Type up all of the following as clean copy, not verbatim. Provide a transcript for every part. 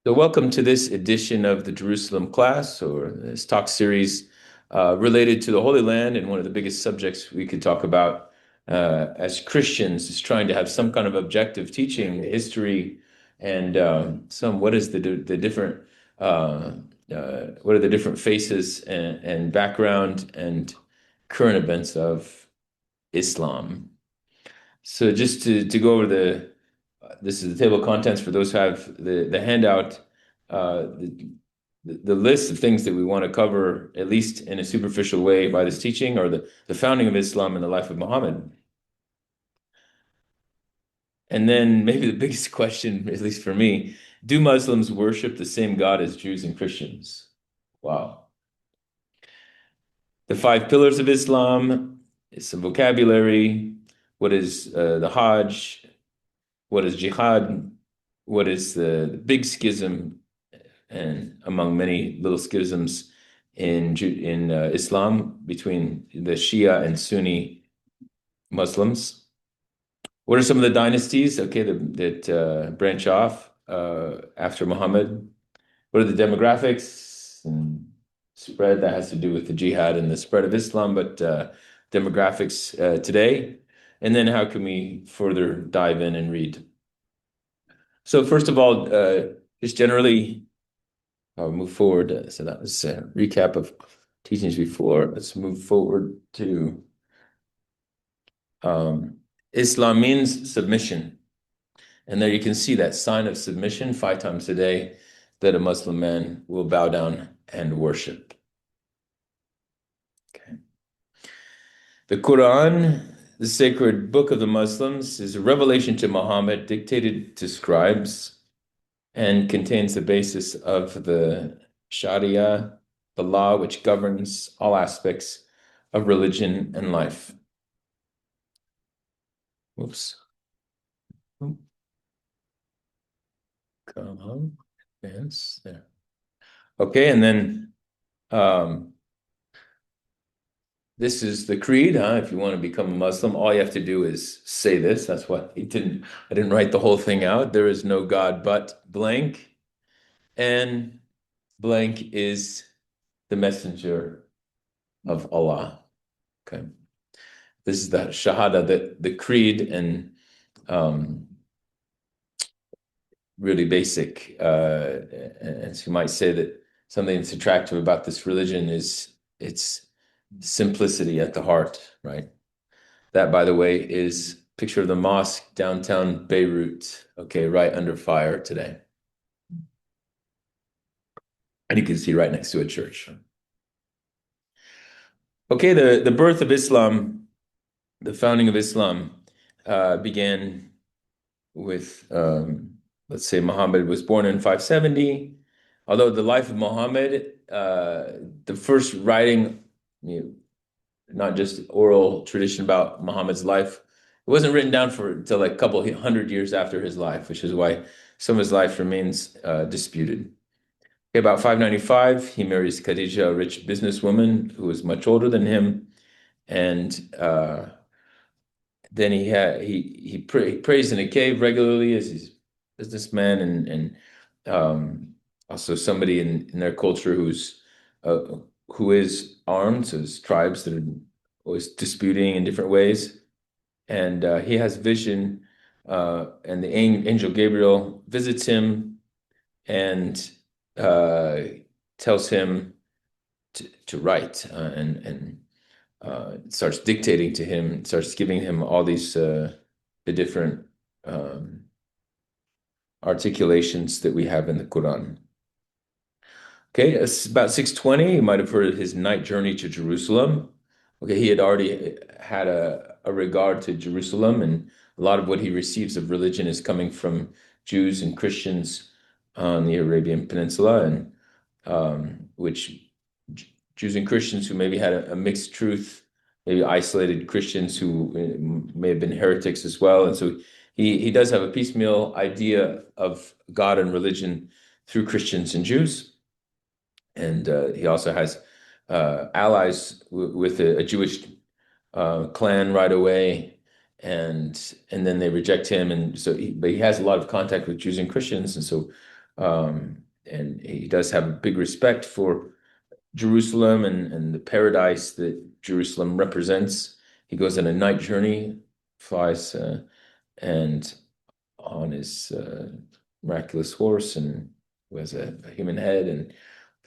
So welcome to this edition of the Jerusalem class, or this talk series related to the Holy Land. And one of the biggest subjects we could talk about as Christians is trying to have some kind of objective teaching, history, and what is the different what are the different faces and background and current events of Islam. So just to go over this is the table of contents for those who have the handout, uh, the, the list of things that we want to cover, at least in a superficial way, by this teaching, or the founding of Islam and the life of Muhammad. And then maybe the biggest question, at least for me, do Muslims worship the same God as Jews and Christians? Wow. The five pillars of Islam, some vocabulary. What is the Hajj? What is jihad? What is the big schism, and among many little schisms in Islam between the Shia and Sunni Muslims? What are some of the dynasties, okay, that branch off after Muhammad? What are the demographics and spread that has to do with the jihad and the spread of Islam, but demographics today? And then how can we further dive in and read? So first of all, just generally, I'll move forward. So that was a recap of teachings before. Let's move forward to Islam means submission. And there you can see that sign of submission 5 times a day that a Muslim man will bow down and worship. Okay. The Quran, the sacred book of the Muslims, is a revelation to Muhammad dictated to scribes and contains the basis of the Sharia, the law which governs all aspects of religion and life. Whoops. Come on, advance there. Okay, and then this is the creed, huh? If you want to become a Muslim, all you have to do is say this. That's why I didn't write the whole thing out. There is no God but blank, and blank is the messenger of Allah. Okay. This is the Shahada, the creed, and really basic. And you might say that something that's attractive about this religion is its simplicity at the heart, right? That, by the way, is a picture of the mosque downtown Beirut, okay, right under fire today. And you can see right next to a church. Okay, the birth of Islam, the founding of Islam, began with, let's say, Muhammad was born in 570. Although the life of Muhammad, the first writing, you know, not just oral tradition about Muhammad's life, it wasn't written down for until like a couple hundred years after his life, which is why some of his life remains disputed. Okay, about 595, he marries Khadija, a rich businesswoman who was much older than him, and then he prays in a cave regularly as he's a businessman, and also somebody in their culture who is armed, so it's tribes that are always disputing in different ways. And he has vision, and the angel Gabriel visits him and uh, tells him to write, and starts dictating to him, starts giving him all these the different articulations that we have in the Quran. Okay, it's about 620. You might have heard of his night journey to Jerusalem. Okay, he had already had a regard to Jerusalem, and a lot of what he receives of religion is coming from Jews and Christians on the Arabian Peninsula, and which Jews and Christians who maybe had a mixed truth, maybe isolated Christians who may have been heretics as well. And so he does have a piecemeal idea of God and religion through Christians and Jews. And he also has allies with a Jewish clan right away, and then they reject him, and so but he has a lot of contact with Jews and Christians, and so And he does have a big respect for Jerusalem and the paradise that Jerusalem represents. He goes on a night journey, flies and on his miraculous horse, and who has a human head,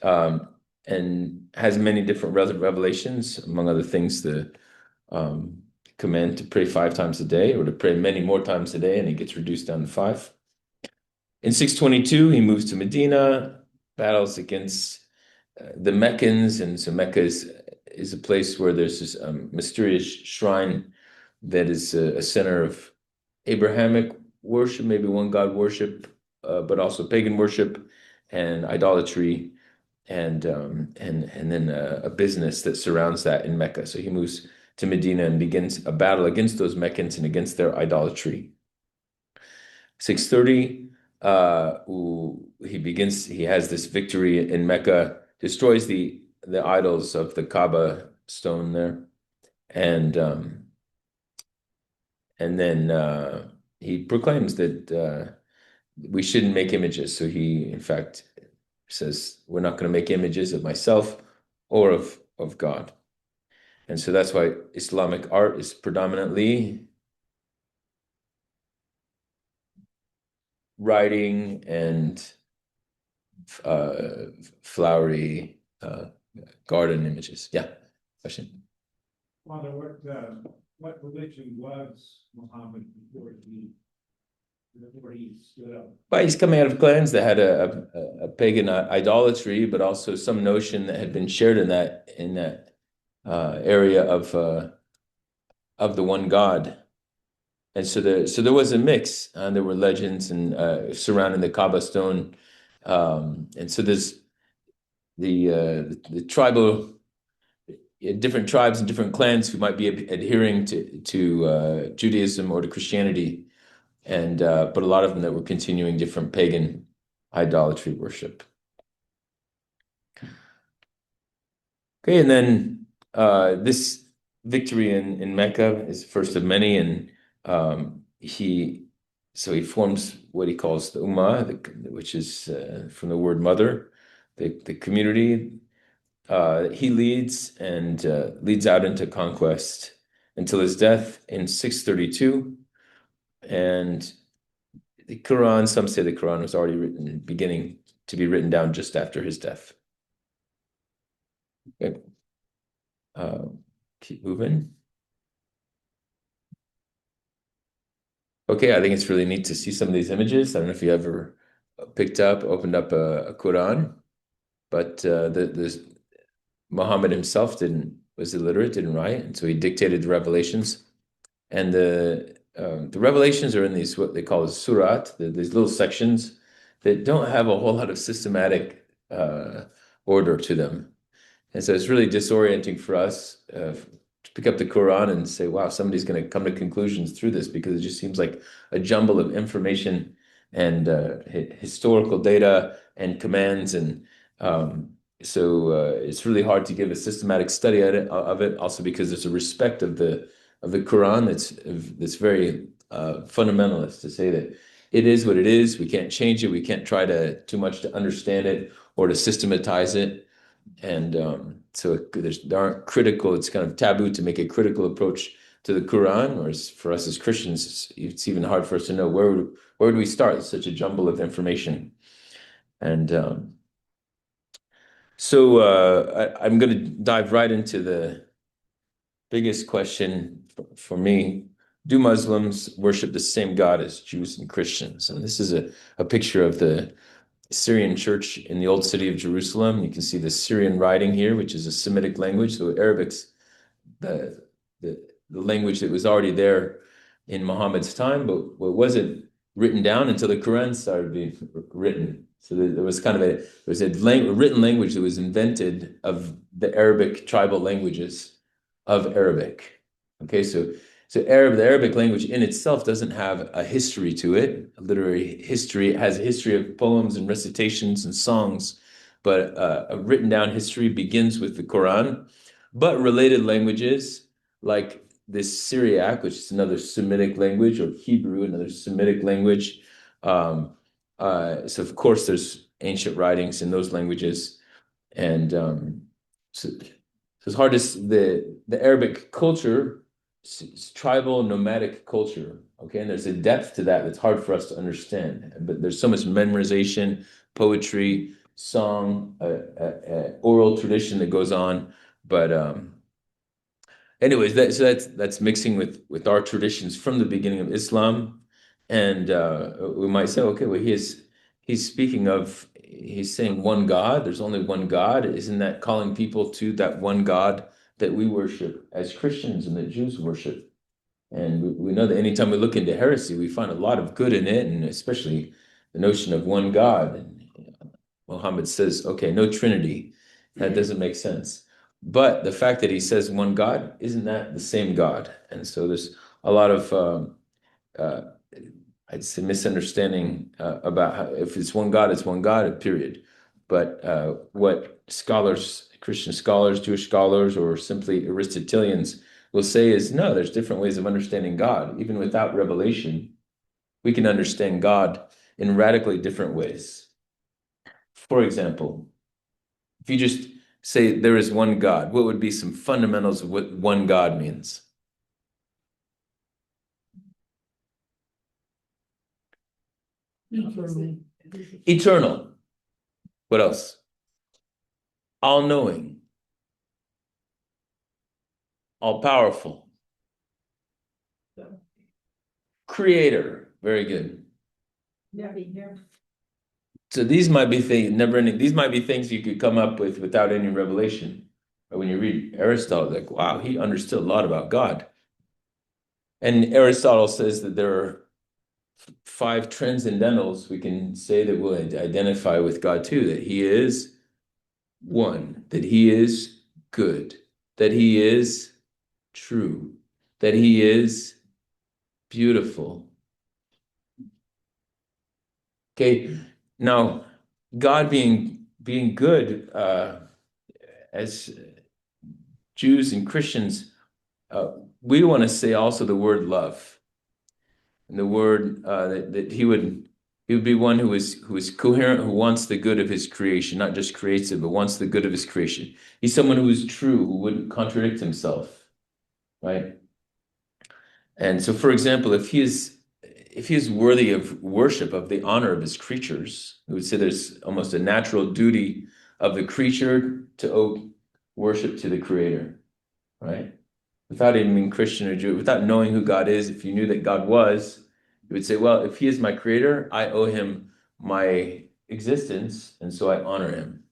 um, and has many different revelations, among other things, the command to pray 5 times a day, or to pray many more times a day, and it gets reduced down to 5. In 622, he moves to Medina, battles against the Meccans, and so Mecca is a place where there's this mysterious shrine that is a center of Abrahamic worship, maybe one God worship, but also pagan worship and idolatry, and then a business that surrounds that in Mecca. So he moves to Medina and begins a battle against those Meccans and against their idolatry. 630, he has this victory in Mecca, destroys the idols of the KAABA stone there, and then he proclaims that we shouldn't make images. So he, in fact, says, we're not going to make images of myself or of God. And so that's why Islamic art is predominantly writing and flowery garden images. Yeah, question? Father, what religion was Muhammad before he stood up? Well, he's coming out of clans that had a pagan idolatry, but also some notion that had been shared in that area of the one God. And so there was a mix, and there were legends and surrounding the Kaaba stone, and so there's the tribal, different tribes and different clans who might be adhering to Judaism or to Christianity, and but a lot of them that were continuing different pagan idolatry worship. Okay, and then this victory in Mecca is the first of many, and he forms what he calls the Ummah, which is from the word mother, the community. He leads and leads out into conquest until his death in 632. And the Quran, some say the Quran was already beginning to be written down just after his death. Okay. Keep moving. Okay, I think it's really neat to see some of these images. I don't know if you ever opened up a Quran, but Muhammad himself was illiterate, didn't write, and so he dictated the revelations. And the revelations are in these, what they call surat, these little sections that don't have a whole lot of systematic order to them. And so it's really disorienting for us to pick up the Quran and say, wow, somebody's going to come to conclusions through this, because it just seems like a jumble of information and historical data and commands. And so it's really hard to give a systematic study of it, also because there's a respect of the Quran that's very fundamentalist, to say that it is what it is. We can't change it. We can't try too much to understand it or to systematize it. And so there aren't critical, it's kind of taboo to make a critical approach to the Quran, whereas for us as Christians, it's even hard for us to know where do we start? It's such a jumble of information. And so I'm going to dive right into the biggest question for me. Do Muslims worship the same God as Jews and Christians? And this is a picture of the Syrian church in the old city of Jerusalem. You can see the Syrian writing here, which is a Semitic language. So Arabic's the language that was already there in Muhammad's time, but wasn't written down until the Quran started being written. So there was kind of a written language that was invented of the Arabic tribal languages of Arabic. Okay, so the Arabic language in itself doesn't have a history to it, a literary history. It has a history of poems and recitations and songs, but a written down history begins with the Quran. But related languages like this Syriac, which is another Semitic language, or Hebrew, another Semitic language, So of course there's ancient writings in those languages, and so, it's hard to the Arabic culture is tribal nomadic culture. Okay, and there's a depth to that that's hard for us to understand. But there's so much memorization, poetry, song, oral tradition that goes on. But anyways, that's mixing with our traditions from the beginning of Islam, and we might say, okay, well, he's speaking of he's saying one God. There's only one God. Isn't that calling people to that one God that we worship as Christians and that Jews worship? And we know that anytime we look into heresy, we find a lot of good in it, and especially the notion of one God. And Muhammad says, okay, no Trinity. That doesn't make sense. But the fact that he says one God, isn't that the same God? And so there's a lot of, uh, I'd say, misunderstanding about how, if it's one God, it's one God, period. But what scholars, Christian scholars, Jewish scholars, or simply Aristotelians will say is no, there's different ways of understanding God. Even without revelation, we can understand God in radically different ways. For example, if you just say there is one God, what would be some fundamentals of what one God means? Eternal. Eternal. What else? All-knowing, all-powerful, creator. Very good. Yeah. So these might be things never ending. These might be things you could come up with without any revelation. But when you read Aristotle, like, wow, he understood a lot about God. And Aristotle says that there are five transcendentals we can say that will identify with God too, that he is one, that he is good, that he is true, that he is beautiful. Okay, now God being good, as Jews and Christians, uh, we want to say also the word love, and the word that he would be one who is coherent, who wants the good of his creation, not just creates it, but wants the good of his creation. He's someone who is true, who wouldn't contradict himself, right? And so, for example, if he is worthy of worship, of the honor of his creatures, we would say there's almost a natural duty of the creature to owe worship to the creator, right? Without even being Christian or Jew, without knowing who God is, if you knew that God was, you would say, well, if he is my creator, I owe him my existence, and so I honor him,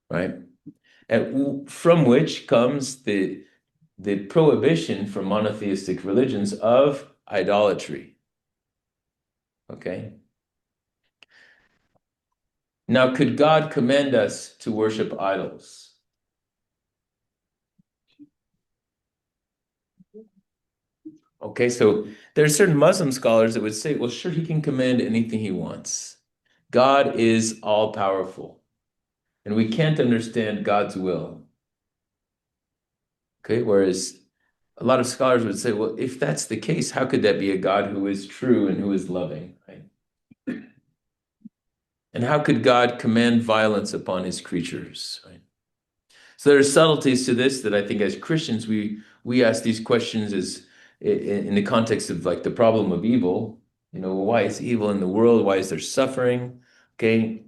right? And from which comes the prohibition from monotheistic religions of idolatry. Okay. Now, could God command us to worship idols? Okay, so there are certain Muslim scholars that would say, well, sure, he can command anything he wants. God is all powerful, and we can't understand God's will. Okay, whereas a lot of scholars would say, well, if that's the case, how could that be a God who is true and who is loving, right? And how could God command violence upon his creatures, right? So there are subtleties to this that I think as Christians we ask these questions as in the context of like the problem of evil. Why is evil in the world? Why is there suffering? Okay,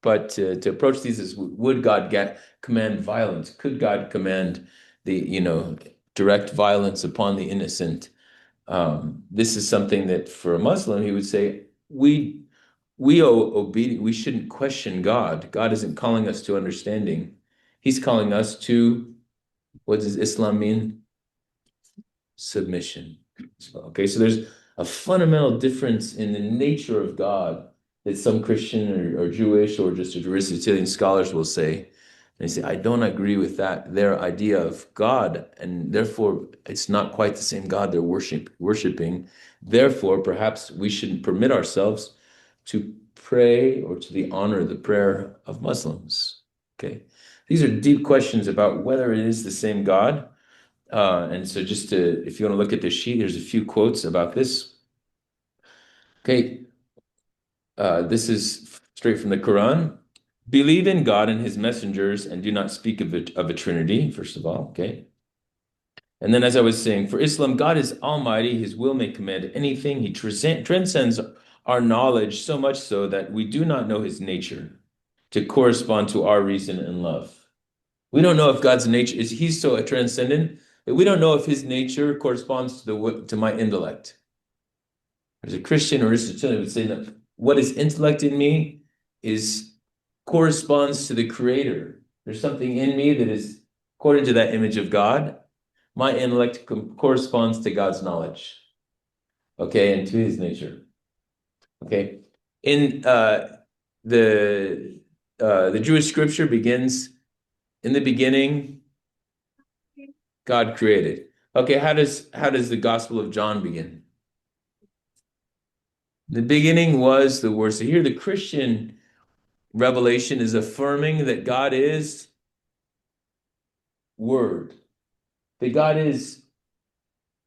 but to approach these as would God command violence? Could God command the direct violence upon the innocent? This is something that for a Muslim he would say we owe obedience. We shouldn't question God. God isn't calling us to understanding. He's calling us to, what does Islam mean? Submission. Okay, so there's a fundamental difference in the nature of God that some Christian or Jewish or just Aristotelian scholars will say. And they say, I don't agree with that, their idea of God, and therefore it's not quite the same God they're worshiping. Therefore, perhaps we shouldn't permit ourselves to pray or to honor the prayer of Muslims. Okay, these are deep questions about whether it is the same God. And so if you want to look at the sheet, there's a few quotes about this. Okay, This is straight from the Quran. Believe in God and his messengers and do not speak of a trinity, first of all, okay? And then, as I was saying, for Islam, God is almighty. His will may command anything. He transcends our knowledge so much so that we do not know his nature to correspond to our reason and love. We don't know if God's nature is, he's so transcendent that we don't know if his nature corresponds to my intellect. There's a Christian or Aristotelian would say that what is intellect in me is corresponds to the creator. There's something in me that is according to that image of God. My intellect corresponds to God's knowledge, okay, and to his nature, okay. In the Jewish scripture begins, in the beginning, God created. Okay, how does the Gospel of John begin? The beginning was the Word. So here the Christian revelation is affirming that God is Word, that God is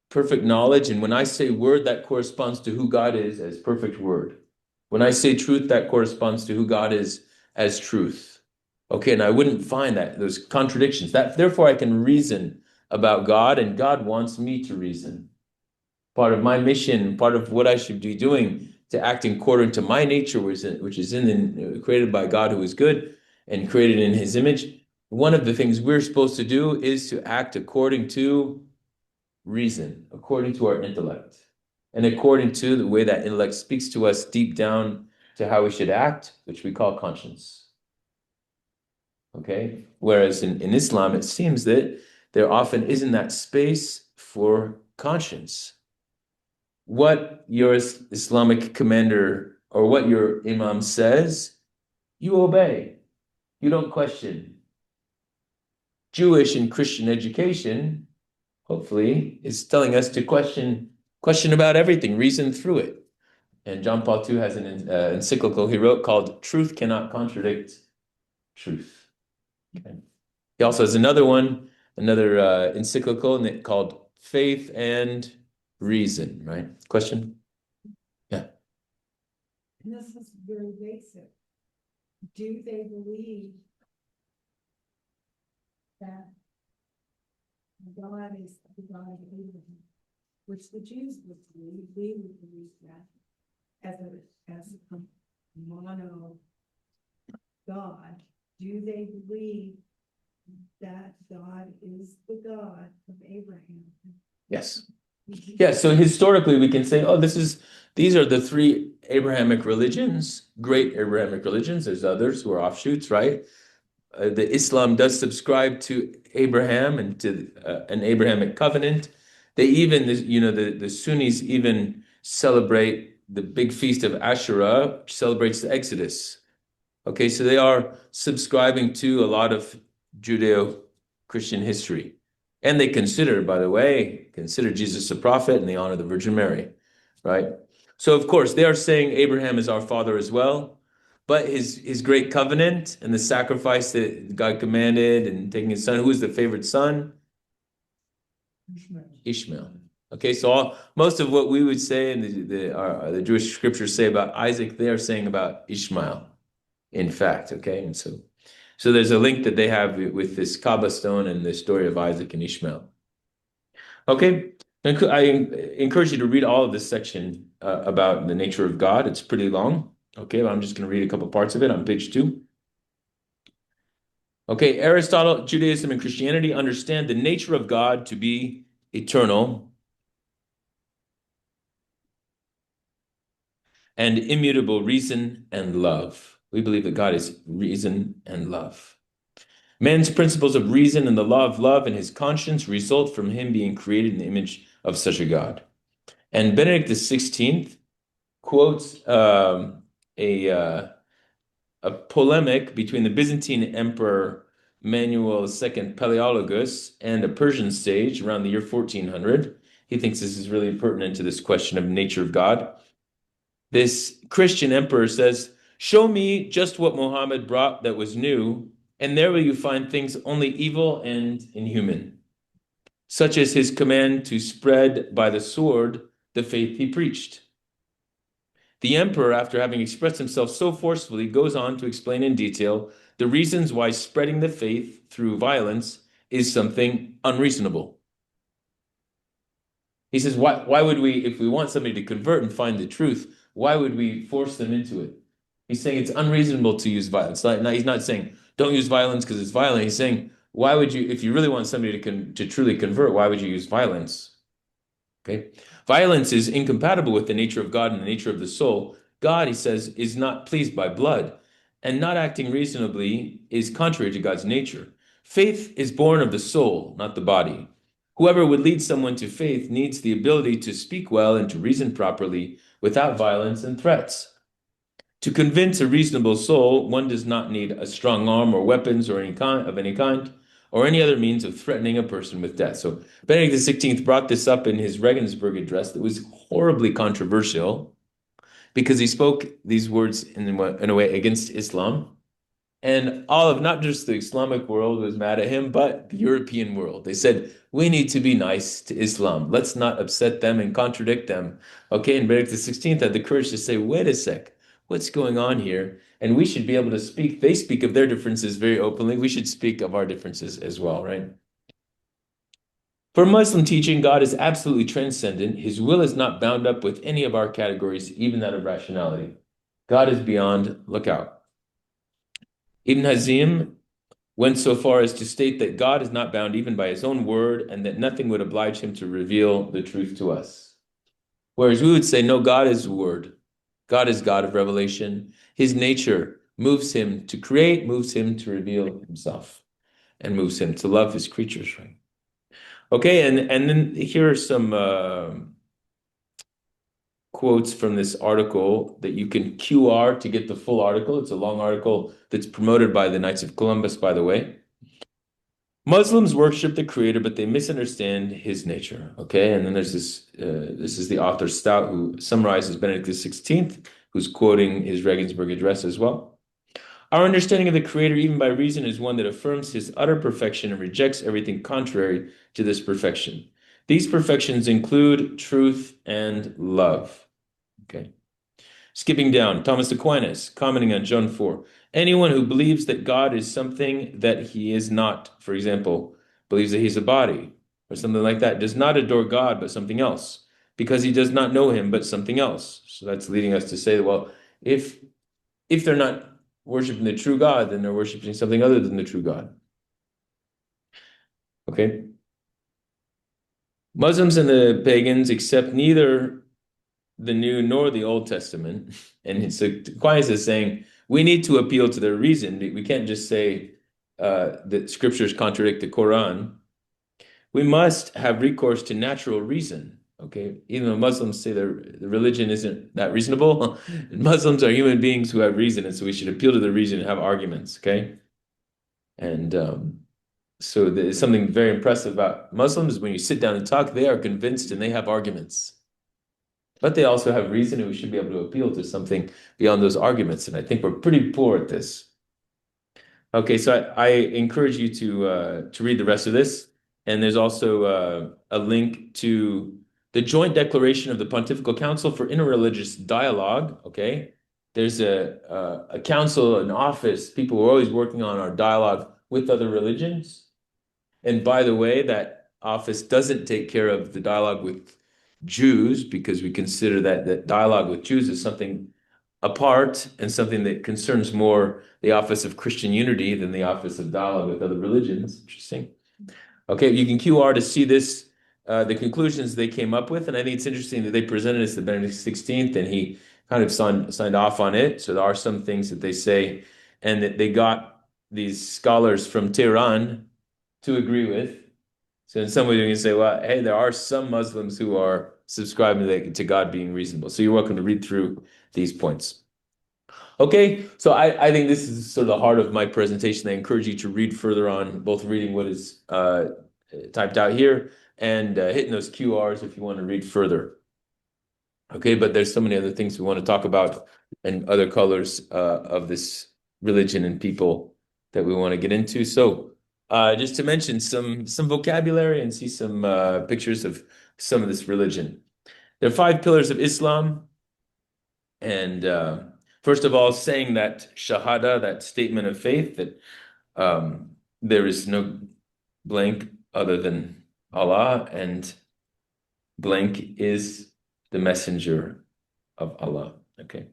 perfect knowledge. And when I say word, that corresponds to who God is as perfect word. When I say truth, that corresponds to who God is as truth. Okay, and I wouldn't find those contradictions. Therefore, I can reason about God, and God wants me to reason. Part of my mission, part of what I should be doing to act according to my nature, which is created by God who is good and created in his image. One of the things we're supposed to do is to act according to reason, according to our intellect, and according to the way that intellect speaks to us deep down to how we should act, which we call conscience. Okay? Whereas in Islam, it seems that there often isn't that space for conscience. What your Islamic commander or what your imam says, you obey. You don't question. Jewish and Christian education, hopefully, is telling us to question about everything, reason through it. And John Paul II has an encyclical he wrote called "Truth Cannot Contradict Truth." Okay. He also has another encyclical called "Faith and Reason." Right? Question? Yeah. And this is very basic. Do they believe that God is the God of Abraham, which the Jews would believe? We would believe that as a mono God. Do they believe that God is the God of Abraham? Yes. Yeah, so historically we can say, oh, these are the three Abrahamic religions, great Abrahamic religions. There's others who are offshoots, right? The Islam does subscribe to Abraham and to an Abrahamic covenant. They even, the Sunnis even celebrate the big feast of Ashura, which celebrates the Exodus. Okay, so they are subscribing to a lot of Judeo-Christian history. And they consider, by the way, Jesus a prophet, and they honor the Virgin Mary, right? So, of course, they are saying Abraham is our father as well, but his great covenant and the sacrifice that God commanded and taking his son, who is the favorite son? Ishmael. Okay, so most of what we would say and the Jewish scriptures say about Isaac, they are saying about Ishmael, in fact, okay? And so there's a link that they have with this KAABA stone and the story of Isaac and Ishmael. Okay, I encourage you to read all of this section about the nature of God. It's pretty long. Okay, but I'm just going to read a couple parts of it on page 2. Okay, Aristotle, Judaism, and Christianity understand the nature of God to be eternal and immutable reason and love. We believe that God is reason and love. Man's principles of reason and the law of love and his conscience result from him being created in the image of such a God. And Benedict XVI quotes a polemic between the Byzantine Emperor Manuel II Palaeologus and a Persian sage around the year 1400. He thinks this is really pertinent to this question of nature of God. This Christian emperor says, "Show me just what Muhammad brought that was new, and there will you find things only evil and inhuman, such as his command to spread by the sword the faith he preached. The emperor, after having expressed himself so forcefully, goes on to explain in detail the reasons why spreading the faith through violence is something unreasonable. He says, why would we, if we want somebody to convert and find the truth, why would we force them into it? He's saying it's unreasonable to use violence. He's not saying don't use violence because it's violent. He's saying, why would you, if you really want somebody to truly convert, why would you use violence? Okay. Violence is incompatible with the nature of God and the nature of the soul. God, he says, is not pleased by blood, and not acting reasonably is contrary to God's nature. Faith is born of the soul, not the body. Whoever would lead someone to faith needs the ability to speak well and to reason properly without violence and threats. To convince a reasonable soul, one does not need a strong arm or weapons or any kind, or any other means of threatening a person with death. So Benedict XVI brought this up in his Regensburg address that was horribly controversial because he spoke these words in a way against Islam. And all of not just the Islamic world was mad at him, but the European world. They said, we need to be nice to Islam. Let's not upset them and contradict them. Okay, and Benedict XVI had the courage to say, wait a sec, what's going on here? And we should be able to speak. They speak of their differences very openly. We should speak of our differences as well, right? For Muslim teaching, God is absolutely transcendent. His will is not bound up with any of our categories, even that of rationality. God is beyond. Look out. Ibn Hazm went so far as to state that God is not bound even by his own word and that nothing would oblige him to reveal the truth to us. Whereas we would say, no, God is word. God is God of revelation. His nature moves him to create, moves him to reveal himself, and moves him to love his creatures, right? Okay, and then here are some quotes from this article that you can QR to get the full article. It's a long article that's promoted by the Knights of Columbus, by the way. Muslims worship the Creator, but they misunderstand his nature. Okay, and then there's this. This is the author Stout, who summarizes Benedict XVI, who's quoting his Regensburg address as well. Our understanding of the Creator, even by reason, is one that affirms his utter perfection and rejects everything contrary to this perfection. These perfections include truth and love. Okay. Skipping down, Thomas Aquinas, commenting on John 4. Anyone who believes that God is something that he is not, for example, believes that he's a body or something like that, does not adore God but something else, because he does not know him but something else. So that's leading us to say that, well, if they're not worshiping the true God, then they're worshiping something other than the true God. Okay. Muslims and the pagans accept neither the New nor the Old Testament. And so Aquinas is saying we need to appeal to their reason. We can't just say that scriptures contradict the Quran. We must have recourse to natural reason. Okay, even though Muslims say the religion isn't that reasonable, Muslims are human beings who have reason, and so we should appeal to the reason and have arguments. Okay, and so there's something very impressive about Muslims. When you sit down and talk, they are convinced and they have arguments. But they also have reason, and we should be able to appeal to something beyond those arguments. And I think we're pretty poor at this. Okay, so I encourage you to read the rest of this. And there's also a link to the joint declaration of the Pontifical Council for Interreligious Dialogue. Okay, there's a council, an office. People who are always working on our dialogue with other religions. And by the way, that office doesn't take care of the dialogue with Jews, because we consider that dialogue with Jews is something apart and something that concerns more the office of Christian unity than the office of dialogue with other religions. Interesting. Okay, you can QR to see this, the conclusions they came up with, and I think it's interesting that they presented us to Benedict XVI, and he kind of signed off on it. So there are some things that they say, and that they got these scholars from Tehran to agree with. So in some way you can say, well, hey, there are some Muslims who are subscribing to God being reasonable. So you're welcome to read through these points. Okay, so I think this is sort of the heart of my presentation. I encourage you to read further on, both reading what is typed out here and hitting those QRs if you want to read further. Okay, but there's so many other things we want to talk about and other colors of this religion and people that we want to get into. So just to mention some vocabulary and see some pictures of some of this religion. There are 5 pillars of Islam, And first of all, saying that shahada, that statement of faith, that there is no blank other than Allah, and blank is the messenger of Allah. Okay.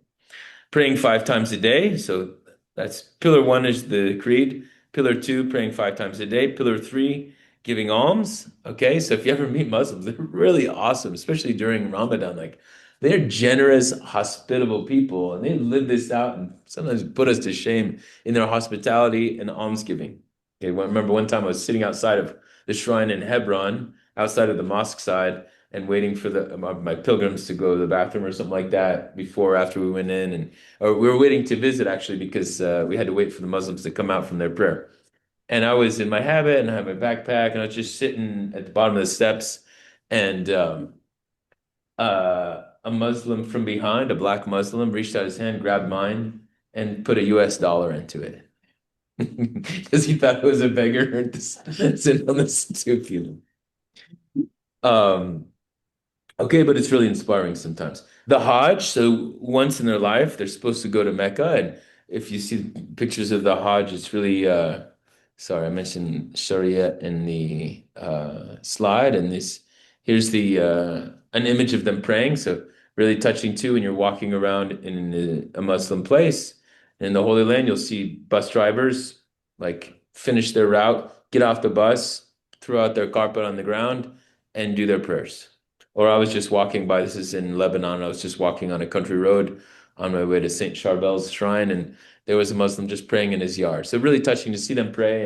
Praying 5 times a day. So that's pillar one is the creed. Pillar two, praying 5 times a day. Pillar three, giving alms. Okay. So if you ever meet Muslims, they're really awesome, especially during Ramadan. Like they're generous, hospitable people, and they live this out and sometimes put us to shame in their hospitality and almsgiving. Okay. Well, I remember one time I was sitting outside of the shrine in Hebron, outside of the mosque side, and waiting for my pilgrims to go to the bathroom or something like that before or after we went in, and or we were waiting to visit actually because we had to wait for the Muslims to come out from their prayer. And I was in my habit and I had my backpack and I was just sitting at the bottom of the steps, and a Muslim from behind, a black Muslim, reached out his hand, grabbed mine, and put a US dollar into it because he thought it was a beggar to sit on the stoop. Um, Okay, but it's really inspiring sometimes. The Hajj, so once in their life, they're supposed to go to Mecca. And if you see pictures of the Hajj, it's really, sorry, I mentioned Sharia in the slide. And here's an image of them praying. So really touching too when you're walking around in a Muslim place. In the Holy Land, you'll see bus drivers like finish their route, get off the bus, throw out their carpet on the ground, and do their prayers. Or I was just walking by, this is in Lebanon, I was just walking on a country road on my way to St. Charbel's shrine, and there was a Muslim just praying in his yard. So really touching to see them pray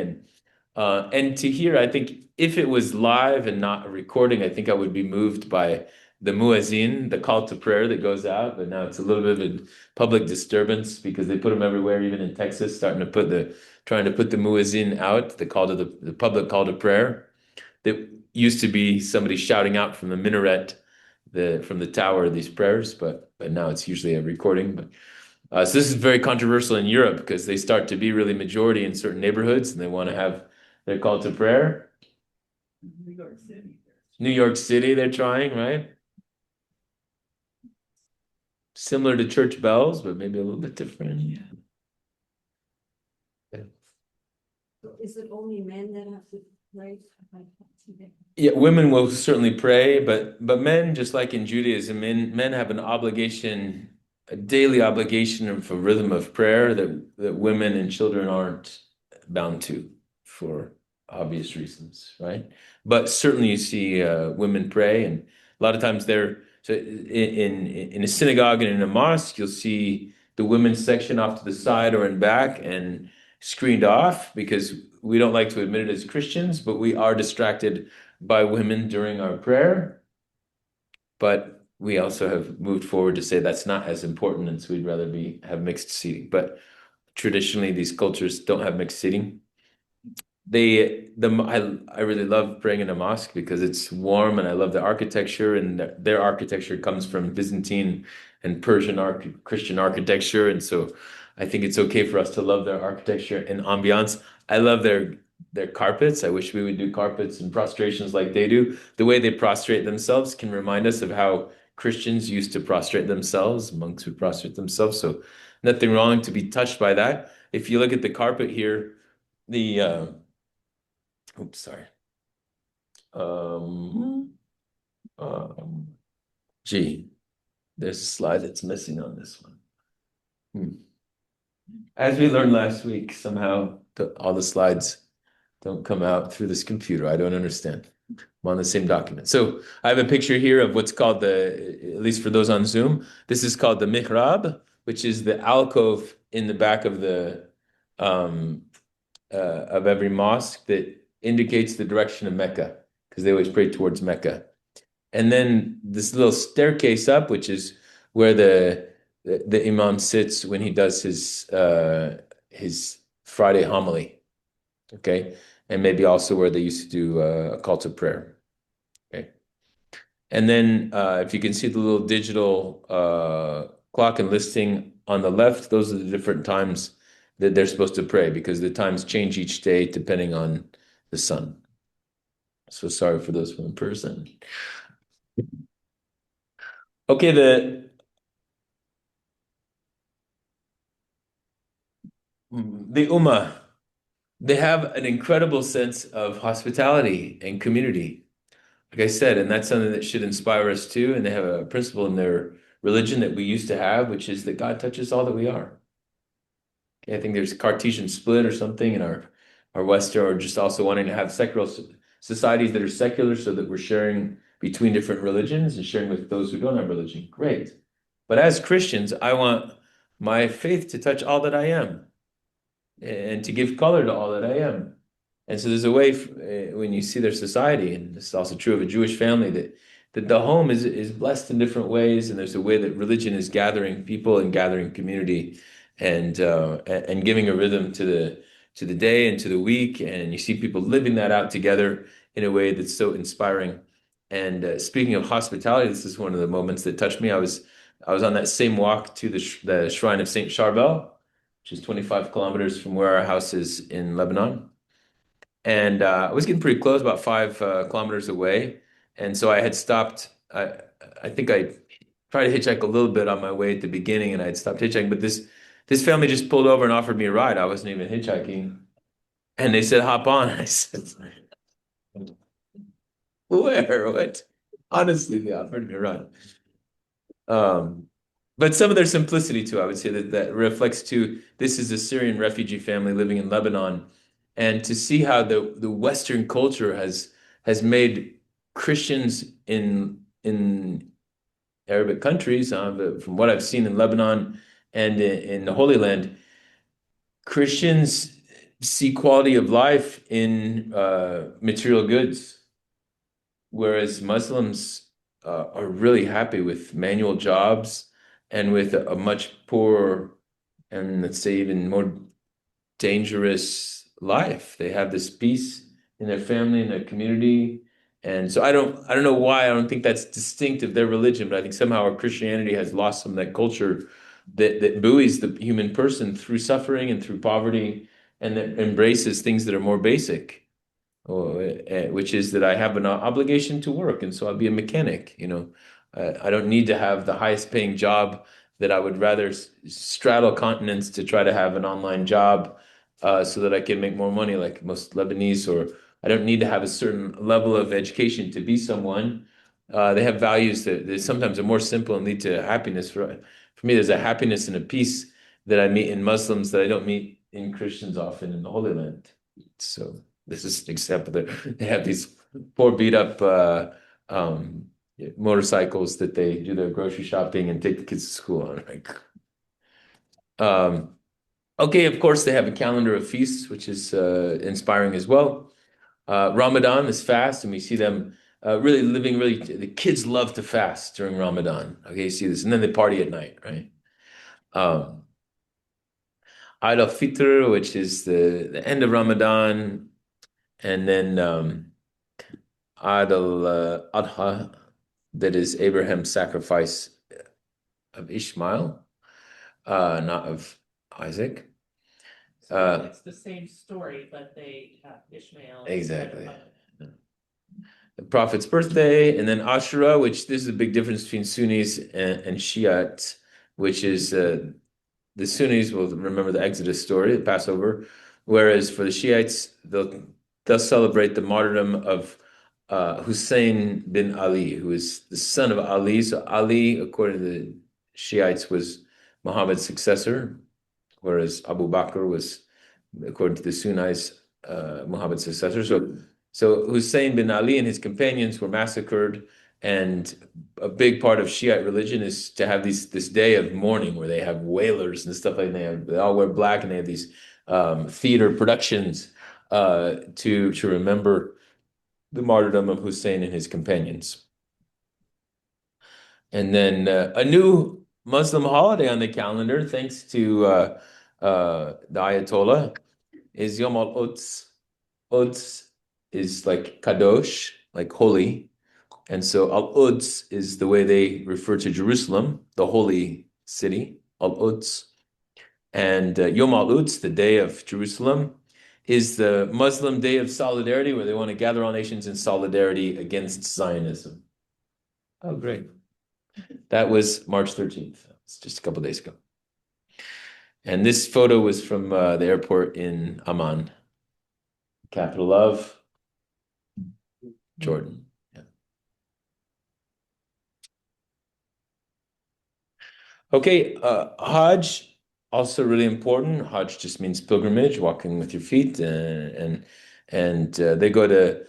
and to hear, I think if it was live and not a recording, I think I would be moved by the muezzin, the call to prayer that goes out, but now it's a little bit of a public disturbance because they put them everywhere, even in Texas, trying to put the muezzin out, the call to the public call to prayer. That used to be somebody shouting out from the minaret, from the tower, these prayers, but now it's usually a recording. But so this is very controversial in Europe because they start to be really majority in certain neighborhoods, and they want to have their call to prayer. New York City. New York City, they're trying, right? Similar to church bells, but maybe a little bit different. Yeah. So is it only men that have to pray? Yeah, women will certainly pray, but men, just like in Judaism, men have an obligation, a daily obligation of a rhythm of prayer that women and children aren't bound to for obvious reasons, right? But certainly you see women pray, and a lot of times in a synagogue and in a mosque, you'll see the women's section off to the side or in back and screened off because we don't like to admit it as Christians, but we are distracted by women during our prayer. But we also have moved forward to say that's not as important, and so we'd rather have mixed seating. But traditionally, these cultures don't have mixed seating. I really love praying in a mosque because it's warm, and I love the architecture, and their architecture comes from Byzantine and Persian Christian architecture, and so I think it's okay for us to love their architecture and ambiance. I love their carpets. I wish we would do carpets and prostrations like they do. The way they prostrate themselves can remind us of how Christians used to prostrate themselves, monks would prostrate themselves. So nothing wrong to be touched by that. If you look at the carpet here, the oops, sorry. Gee, there's a slide that's missing on this one. As we learned last week, somehow all the slides don't come out through this computer. I don't understand. I'm on the same document. So I have a picture here of what's called at least for those on Zoom, this is called the mihrab, which is the alcove in the back of of every mosque that indicates the direction of Mecca, because they always pray towards Mecca. And then this little staircase up, which is where the imam sits when he does his Friday homily. Okay, and maybe also where they used to do a call to prayer. Okay, and then if you can see the little digital clock and listing on the left, those are the different times that they're supposed to pray because the times change each day depending on the sun. So sorry for those from in person. Okay, the Ummah, they have an incredible sense of hospitality and community. Like I said, and that's something that should inspire us too. And they have a principle in their religion that we used to have, which is that God touches all that we are. I think there's a Cartesian split or something in our Western, or just also wanting to have secular societies that are secular so that we're sharing between different religions and sharing with those who don't have religion. Great. But as Christians, I want my faith to touch all that I am and to give color to all that I am. And so there's a way when you see their society, and this is also true of a Jewish family, that the home is blessed in different ways, and there's a way that religion is gathering people and gathering community, and giving a rhythm to the day and to the week, and you see people living that out together in a way that's so inspiring. And speaking of hospitality, this is one of the moments that touched me. I was on that same walk to the shrine of Saint Charbel, which is 25 kilometers from where our house is in Lebanon. And I was getting pretty close, about 5 kilometers away. And so I had stopped. I think I tried to hitchhike a little bit on my way at the beginning, and I had stopped hitchhiking. But this family just pulled over and offered me a ride. I wasn't even hitchhiking. And they said, hop on. And I said, where? What? Honestly, they offered me a ride. But some of their simplicity too, I would say that reflects too, this is a Syrian refugee family living in Lebanon. And to see how the Western culture has made Christians in Arabic countries, from what I've seen in Lebanon and in the Holy Land, Christians see quality of life in material goods, whereas Muslims are really happy with manual jobs and with a much poorer and, let's say, even more dangerous life. They have this peace in their family, in their community. And so I don't know why. I don't think that's distinct of their religion, but I think somehow our Christianity has lost some of that culture that buoys the human person through suffering and through poverty, and that embraces things that are more basic, which is that I have an obligation to work, and so I'll be a mechanic. I don't need to have the highest paying job, that I would rather straddle continents to try to have an online job, so that I can make more money like most Lebanese, or I don't need to have a certain level of education to be someone. They have values that sometimes are more simple and lead to happiness. For me, there's a happiness and a peace that I meet in Muslims that I don't meet in Christians often in the Holy Land. So this is an example that they have these poor beat up motorcycles that they do their grocery shopping and take the kids to school on. Okay, of course, they have a calendar of feasts, which is inspiring as well. Ramadan is fast, and we see them really living, the kids love to fast during Ramadan. Okay, you see this, and then they party at night, right? Eid al-Fitr, which is the end of Ramadan, and then Eid al-Adha, that is Abraham's sacrifice of Ishmael, not of Isaac. It's the same story, but they have Ishmael. Exactly. The Prophet's birthday, and then Ashura, which this is a big difference between Sunnis and Shiites, which is the Sunnis will remember the Exodus story, the Passover, whereas for the Shiites, they'll celebrate the martyrdom of Hussein bin Ali, who is the son of Ali. So Ali, according to the Shiites, was Muhammad's successor, whereas Abu Bakr was, according to the Sunnis, Muhammad's successor. So Hussein bin Ali and his companions were massacred, and a big part of Shiite religion is to have this day of mourning where they have wailers and stuff like that. They all wear black, and they have these theater productions to remember the martyrdom of Hussein and his companions. And then a new Muslim holiday on the calendar, thanks to the Ayatollah, is Yom al-Quds. Quds is like kadosh, like holy. And so al-Quds is the way they refer to Jerusalem, the holy city, al-Quds. And Yom al-Quds, the day of Jerusalem, is the Muslim day of solidarity, where they want to gather all nations in solidarity against Zionism. Oh, great. That was March 13th. It's just a couple days ago. And this photo was from the airport in Amman, capital of Jordan. Yeah. Okay, Hajj, also really important. Hajj just means pilgrimage, walking with your feet, and they go to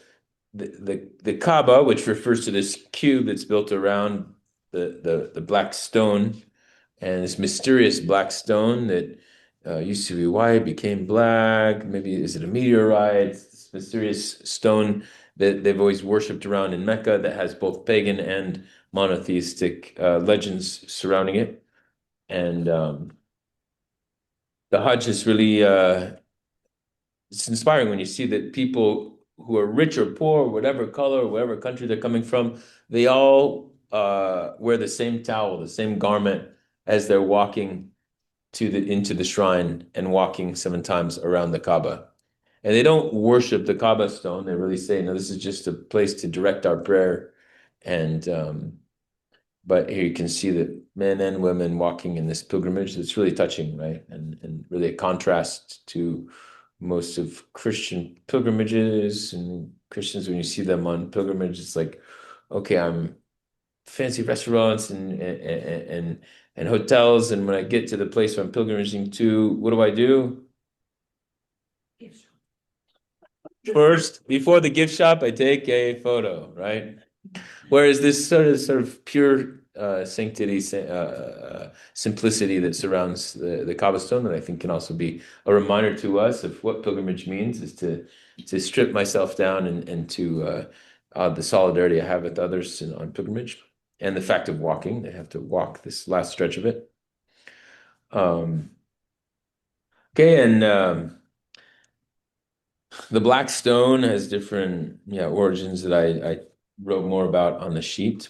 the Kaaba, which refers to this cube that's built around the black stone, and this mysterious black stone that used to be white, became black. Maybe is it a meteorite? This mysterious stone that they've always worshipped around in Mecca that has both pagan and monotheistic legends surrounding it. And the Hajj is really it's inspiring when you see that people who are rich or poor, whatever color, whatever country they're coming from, they all wear the same towel, the same garment as they're walking into the shrine and walking 7 times around the Kaaba. And they don't worship the Kaaba stone. They really say, no, this is just a place to direct our prayer. And but here you can see that men and women walking in this pilgrimage. It's really touching, right? And really a contrast to most of Christian pilgrimages. And Christians, when you see them on pilgrimage, it's like, okay, I'm fancy restaurants and hotels. And when I get to the place where I'm pilgrimaging to, what do? First, before the gift shop, I take a photo, right? Whereas this sort of pure sanctity, simplicity that surrounds the Kaaba stone, that I think can also be a reminder to us of what pilgrimage means, is to strip myself down and to the solidarity I have with others on pilgrimage, and the fact of walking. They have to walk this last stretch of it. Okay, and the black stone has different origins that I wrote more about on the sheet.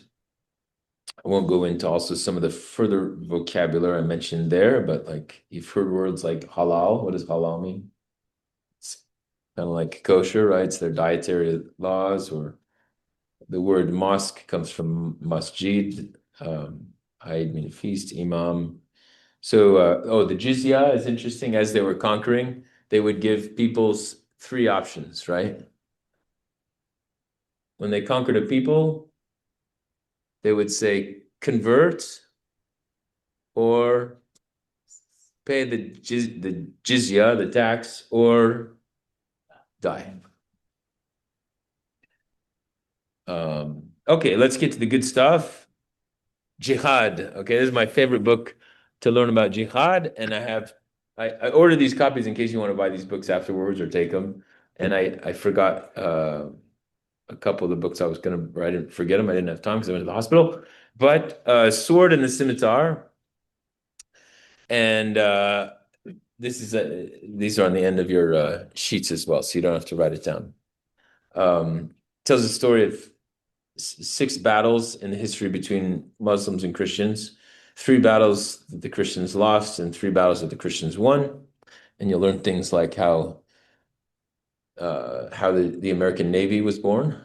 I won't go into also some of the further vocabulary I mentioned there, but like you've heard words like halal. What does halal mean? It's kind of like kosher, right? It's their dietary laws, or the word mosque comes from masjid, Eid mean feast, imam. So, the jizya is interesting. As they were conquering, they would give people's 3 options, right? When they conquered a people, they would say convert or pay the jizya, the tax, or die. Okay, let's get to the good stuff. Jihad. Okay, this is my favorite book to learn about jihad, and I ordered these copies in case you want to buy these books afterwards or take them. And I forgot a couple of the books I was gonna, or I didn't forget them. I didn't have time because I went to the hospital. But Sword and the Scimitar, and these are on the end of your sheets as well, so you don't have to write it down. Tells the story of 6 battles in the history between Muslims and Christians, 3 battles that the Christians lost and 3 battles that the Christians won. And you'll learn things like how the American Navy was born.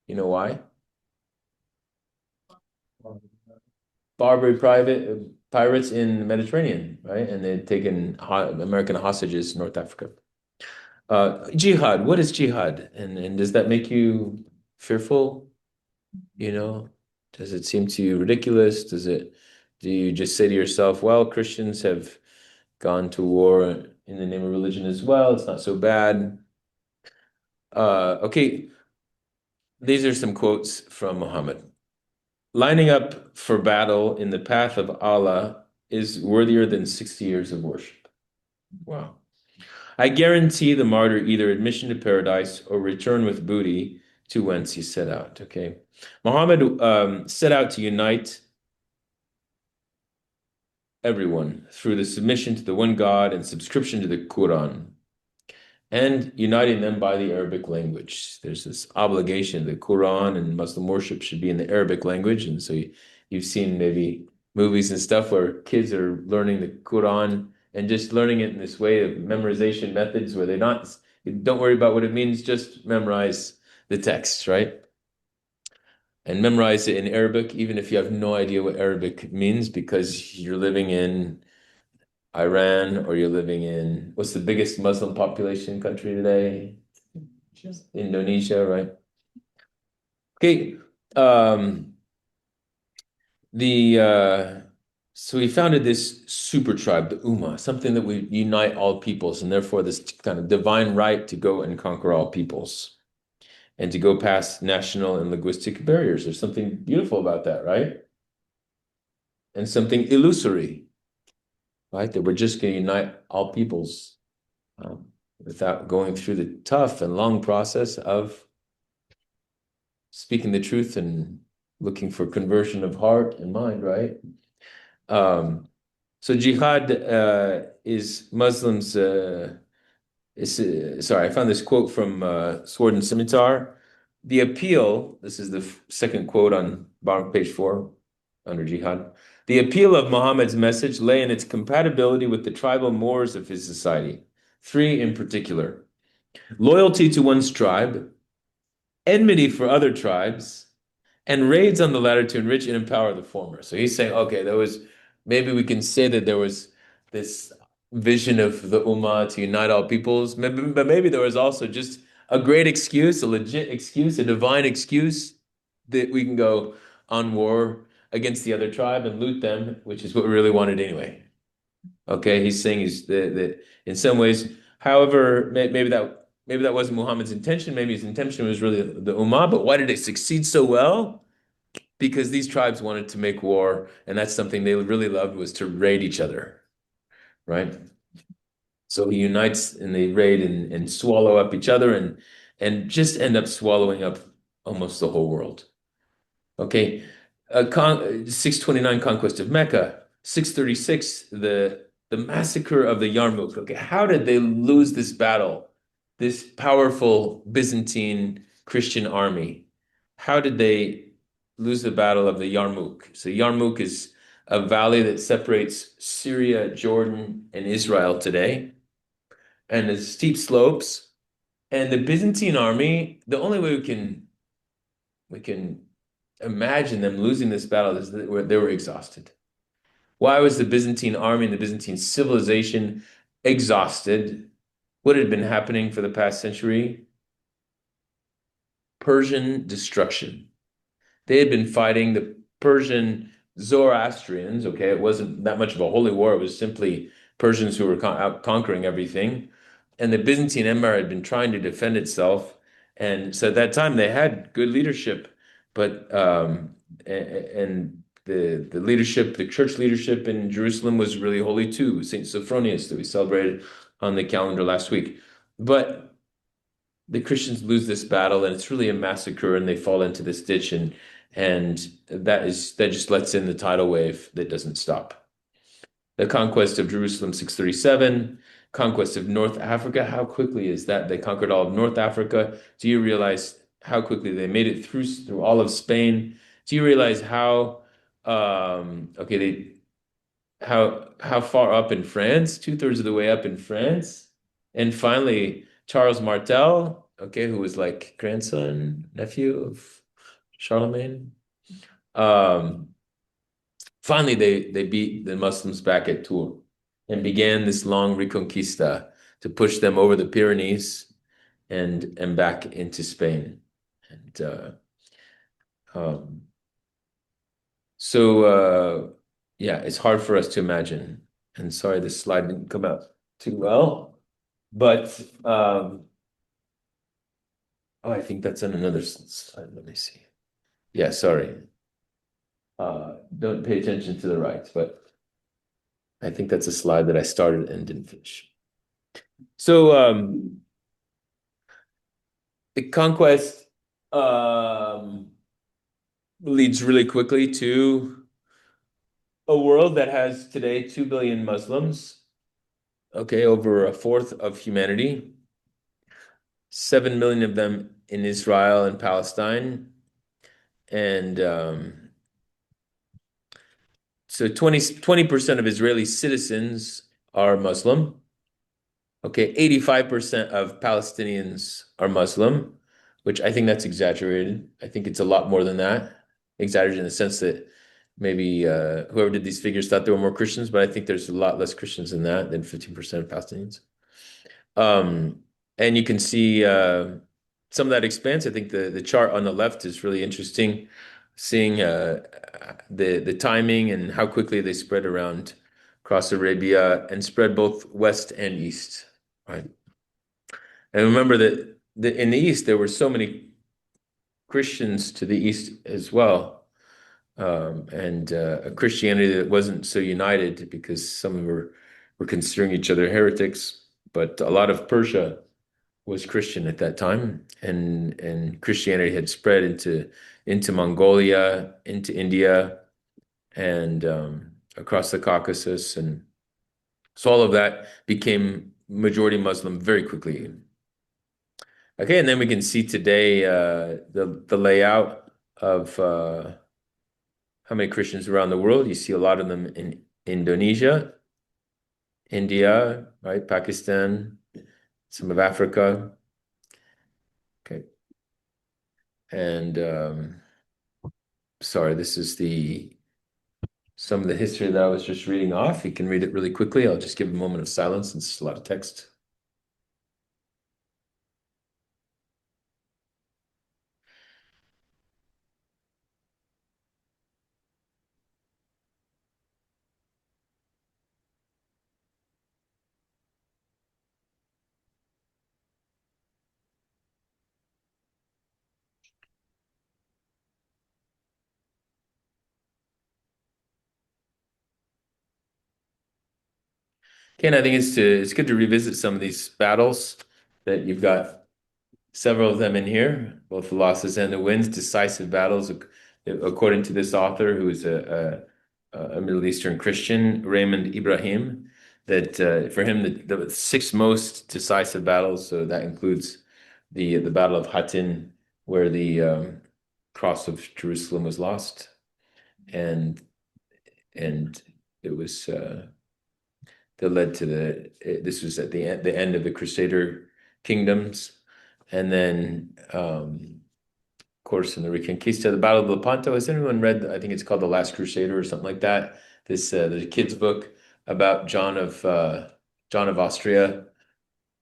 You know why? Barbary pirates in the Mediterranean, right? And they'd taken American hostages in North Africa. Jihad, what is jihad? And does that make you fearful? You know, does it seem to you ridiculous? Do you just say to yourself, well, Christians have gone to war in the name of religion as well. It's not so bad. Okay, these are some quotes from Muhammad. Lining up for battle in the path of Allah is worthier than 60 years of worship. Wow. I guarantee the martyr either admission to paradise or return with booty to whence he set out. Okay. Muhammad set out to unite everyone through the submission to the one God and subscription to the Quran, and uniting them by the Arabic language. There's this obligation. The Quran and Muslim worship should be in the Arabic language. And so you've seen maybe movies and stuff where kids are learning the Quran and just learning it in this way of memorization methods where don't worry about what it means, just memorize the text, right? And memorize it in Arabic, even if you have no idea what Arabic means, because you're living in Iran, or you're living in, what's the biggest Muslim population country today? Indonesia, right? Okay. So he founded this super tribe, the Ummah, something that would unite all peoples, and therefore this kind of divine right to go and conquer all peoples and to go past national and linguistic barriers. There's something beautiful about that, right? And something illusory, right? That we're just going to unite all peoples without going through the tough and long process of speaking the truth and looking for conversion of heart and mind, right? So jihad is Muslims. Sorry, I found this quote from Sword and Scimitar. The appeal, this is the second quote on bottom page 4 under jihad. The appeal of Muhammad's message lay in its compatibility with the tribal mores of his society. 3 in particular: loyalty to one's tribe, enmity for other tribes, and raids on the latter to enrich and empower the former. So he's saying, okay, maybe we can say that there was this vision of the Ummah to unite all peoples, but maybe there was also just a great excuse, a legit excuse, a divine excuse that we can go on war against the other tribe and loot them, which is what we really wanted anyway. Okay, he's saying that in some ways, however, maybe that wasn't Muhammad's intention. Maybe his intention was really the Ummah, but why did it succeed so well? Because these tribes wanted to make war, and that's something they really loved, was to raid each other, right? So he unites and they raid and swallow up each other and just end up swallowing up almost the whole world. Okay, 629 conquest of Mecca, 636 the massacre of the Yarmouk. Okay, how did they lose this battle? This powerful Byzantine Christian army. How did they lose the battle of the Yarmouk? So Yarmouk is a valley that separates Syria, Jordan, and Israel today, and it's steep slopes. And the Byzantine army, the only way we can imagine them losing this battle is that they were exhausted. Why was the Byzantine army and the Byzantine civilization exhausted? What had been happening for the past century? Persian destruction. They had been fighting the Persian Zoroastrians. Okay, it wasn't that much of a holy war. It was simply Persians who were out conquering everything. And the Byzantine Empire had been trying to defend itself. And so at that time, they had good leadership, but and the leadership, the church leadership in Jerusalem was really holy too. Saint Sophronius that we celebrated on the calendar last week. But the Christians lose this battle, and it's really a massacre, and they fall into this ditch, and that just lets in the tidal wave that doesn't stop. The conquest of Jerusalem, 637, conquest of North Africa. How quickly is that? They conquered all of North Africa. Do you realize how quickly they made it through all of Spain? Do you realize how how far up in France? 2/3 of the way up in France, and finally Charles Martel, okay, who was like grandson, nephew of Charlemagne. Finally, they beat the Muslims back at Tours and began this long Reconquista to push them over the Pyrenees and back into Spain. And yeah, it's hard for us to imagine. And sorry, this slide didn't come out too well, but oh, I think that's on another slide. Let me see. Yeah, sorry. Don't pay attention to the right, but I think that's a slide that I started and didn't finish. So the conquest leads really quickly to a world that has today 2 billion Muslims, okay, over a fourth of humanity, 7 million of them in Israel and Palestine, and so 20% of Israeli citizens are Muslim. Okay, 85% of Palestinians are Muslim, which I think that's exaggerated. I think it's a lot more than that. Exaggerated in the sense that maybe whoever did these figures thought there were more Christians, but I think there's a lot less Christians than that, than 15% of Palestinians. And you can see some of that expanse. I think the chart on the left is really interesting, seeing the timing and how quickly they spread around across Arabia and spread both west and east, right? And remember that in the east there were so many Christians to the east as well, and a Christianity that wasn't so united because some of them were considering each other heretics. But a lot of Persia was Christian at that time, and Christianity had spread into Mongolia, into India, and across the Caucasus, and so all of that became majority Muslim very quickly. Okay, and then we can see today the layout of how many Christians around the world. You see a lot of them in Indonesia, India, right, Pakistan, some of Africa. Okay. And sorry, this is some of the history that I was just reading off. You can read it really quickly. I'll just give a moment of silence since it's a lot of text. Okay, and I think it's good to revisit some of these battles that you've got several of them in here, both the losses and the wins, decisive battles, according to this author, who is a Middle Eastern Christian, Raymond Ibrahim, that for him, the six most decisive battles, so that includes the Battle of Hattin, where the cross of Jerusalem was lost, and it was that led to this was at the end of the Crusader kingdoms. And then, of course, in the Reconquista, the Battle of Lepanto. Has anyone read, I think it's called The Last Crusader or something like that? There's a kid's book about John of Austria,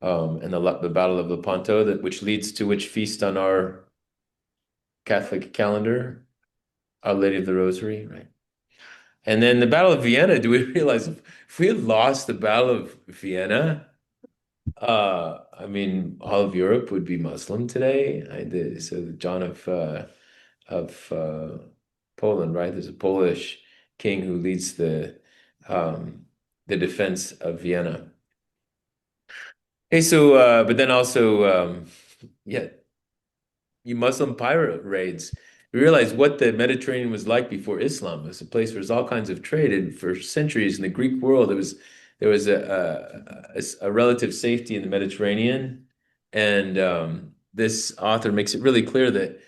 and the Battle of Lepanto, which leads to which feast on our Catholic calendar? Our Lady of the Rosary, right? And then the Battle of Vienna, do we realize if we had lost the Battle of Vienna, I mean, all of Europe would be Muslim today. So John of Poland, right? There's a Polish king who leads the defense of Vienna. Hey, so but then also yeah, you Muslim pirate raids. We realize what the Mediterranean was like before Islam. It was a place where there's all kinds of trade, and for centuries in the Greek world, there was a relative safety in the Mediterranean, and this author makes it really clear that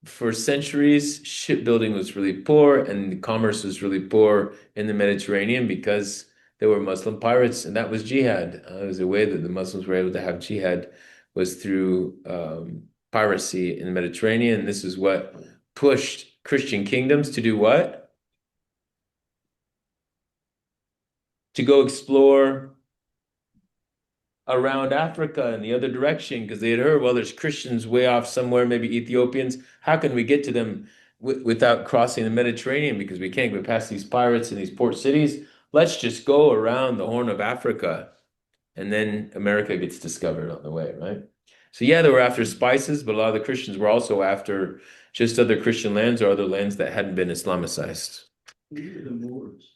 for centuries, shipbuilding was really poor and commerce was really poor in the Mediterranean because there were Muslim pirates, and that was jihad. It was a way that the Muslims were able to have jihad was through piracy in the Mediterranean. This is what pushed Christian kingdoms to do what? To go explore around Africa in the other direction, because they had heard, well, there's Christians way off somewhere, maybe Ethiopians. How can we get to them without crossing the Mediterranean? Because we can't go past these pirates in these port cities. Let's just go around the Horn of Africa. And then America gets discovered on the way, right? So yeah, they were after spices, but a lot of the Christians were also after just other Christian lands or other lands that hadn't been Islamicized. The Moors.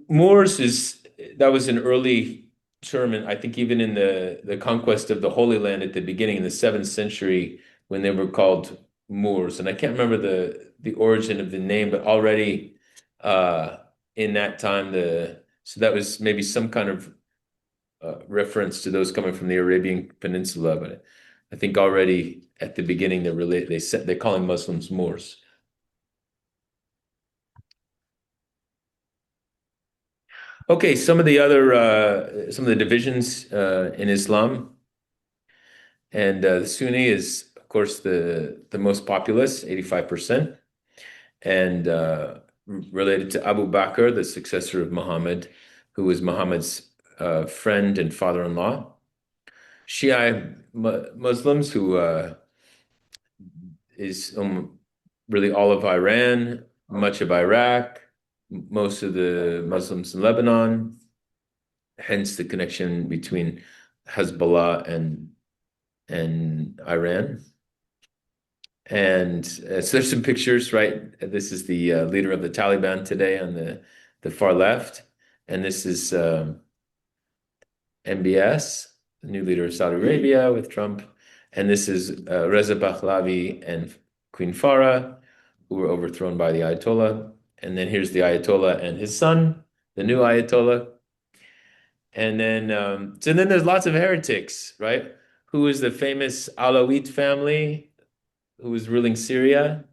Moors that was an early term, and I think even in the conquest of the Holy Land at the beginning in the 7th century, when they were called Moors, and I can't remember the origin of the name, but already in that time so that was maybe some kind of reference to those coming from the Arabian Peninsula, but I think already at the beginning they're calling Muslims Moors. Okay, some of the divisions in Islam, and the Sunni is, of course, the most populous, 85%, and related to Abu Bakr, the successor of Muhammad, who was Muhammad's friend and father-in-law. Shia Muslims, who is really all of Iran, much of Iraq, most of the Muslims in Lebanon, hence the connection between Hezbollah and Iran. And so there's some pictures, right? This is the leader of the Taliban today on the far left, and this is MBS, the new leader of Saudi Arabia with Trump, and this is Reza Pahlavi and Queen Farah, who were overthrown by the Ayatollah. And then here's the Ayatollah and his son, the new Ayatollah. And then, so then there's lots of heretics, right? Who is the famous Alawite family who was ruling Syria?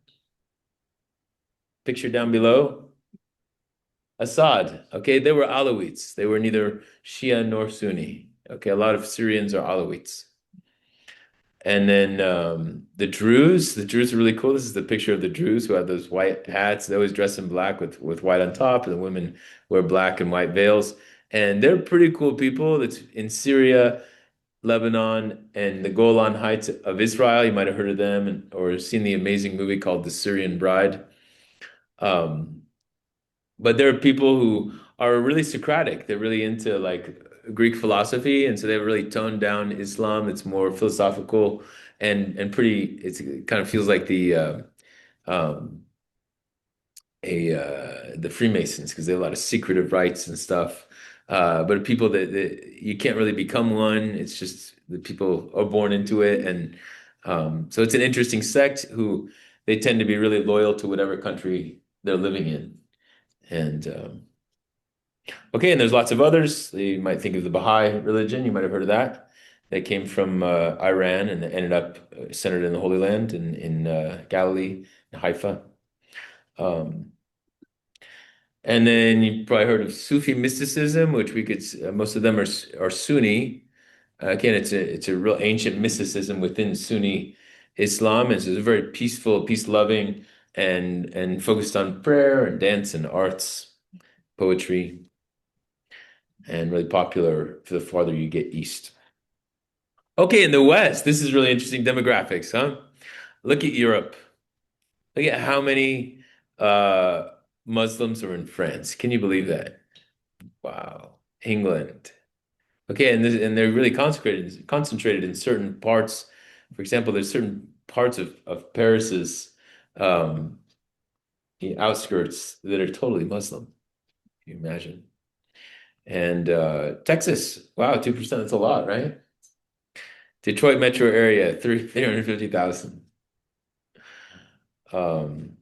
Picture down below. Assad. Okay, they were Alawites. They were neither Shia nor Sunni. Okay, a lot of Syrians are Alawites. And then the Druze are really cool. This is the picture of the Druze who have those white hats. They always dress in black with white on top, and the women wear black and white veils. And they're pretty cool people. That's in Syria, Lebanon, and the Golan Heights of Israel. You might have heard of them or seen the amazing movie called The Syrian Bride. But there are people who are really Socratic. They're really into like Greek philosophy, and so they've really toned down Islam. It's more philosophical and pretty. It kind of feels like um, the Freemasons because they have a lot of secretive rites and stuff. But people that you can't really become one. It's just the people are born into it, and so it's an interesting sect who they tend to be really loyal to whatever country they're living in. And okay, and there's lots of others. You might think of the Baha'i religion. You might have heard of that. They came from Iran and ended up centered in the Holy Land in Galilee, in Haifa. Um, and then you probably heard of Sufi mysticism, which we could most of them are Sunni. Again, it's a real ancient mysticism within Sunni Islam. It's a very peaceful, peace-loving, and focused on prayer and dance and arts, poetry, and really popular for the farther you get east. Okay, in the West, this is really interesting demographics, huh? Look at Europe. Look at how many uh, Muslims are in France. Can you believe that? Wow. England. Okay, and they're really concentrated in certain parts. For example, there's certain parts of Paris's um, the outskirts that are totally Muslim. Can you imagine? And Texas, wow, 2%, that's a lot, right? Detroit metro area, 350,000. Um,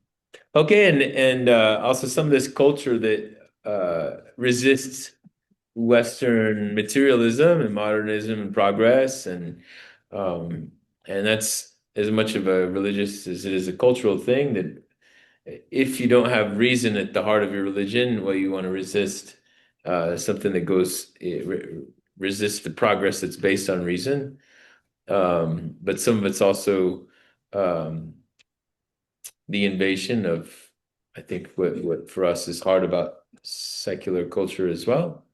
okay, and also some of this culture that resists Western materialism and modernism and progress, and that's as much of a religious as it is a cultural thing. That if you don't have reason at the heart of your religion, well, you want to resist something that resists the progress that's based on reason. But some of it's also um, the invasion of, I think, what for us is hard about secular culture as well,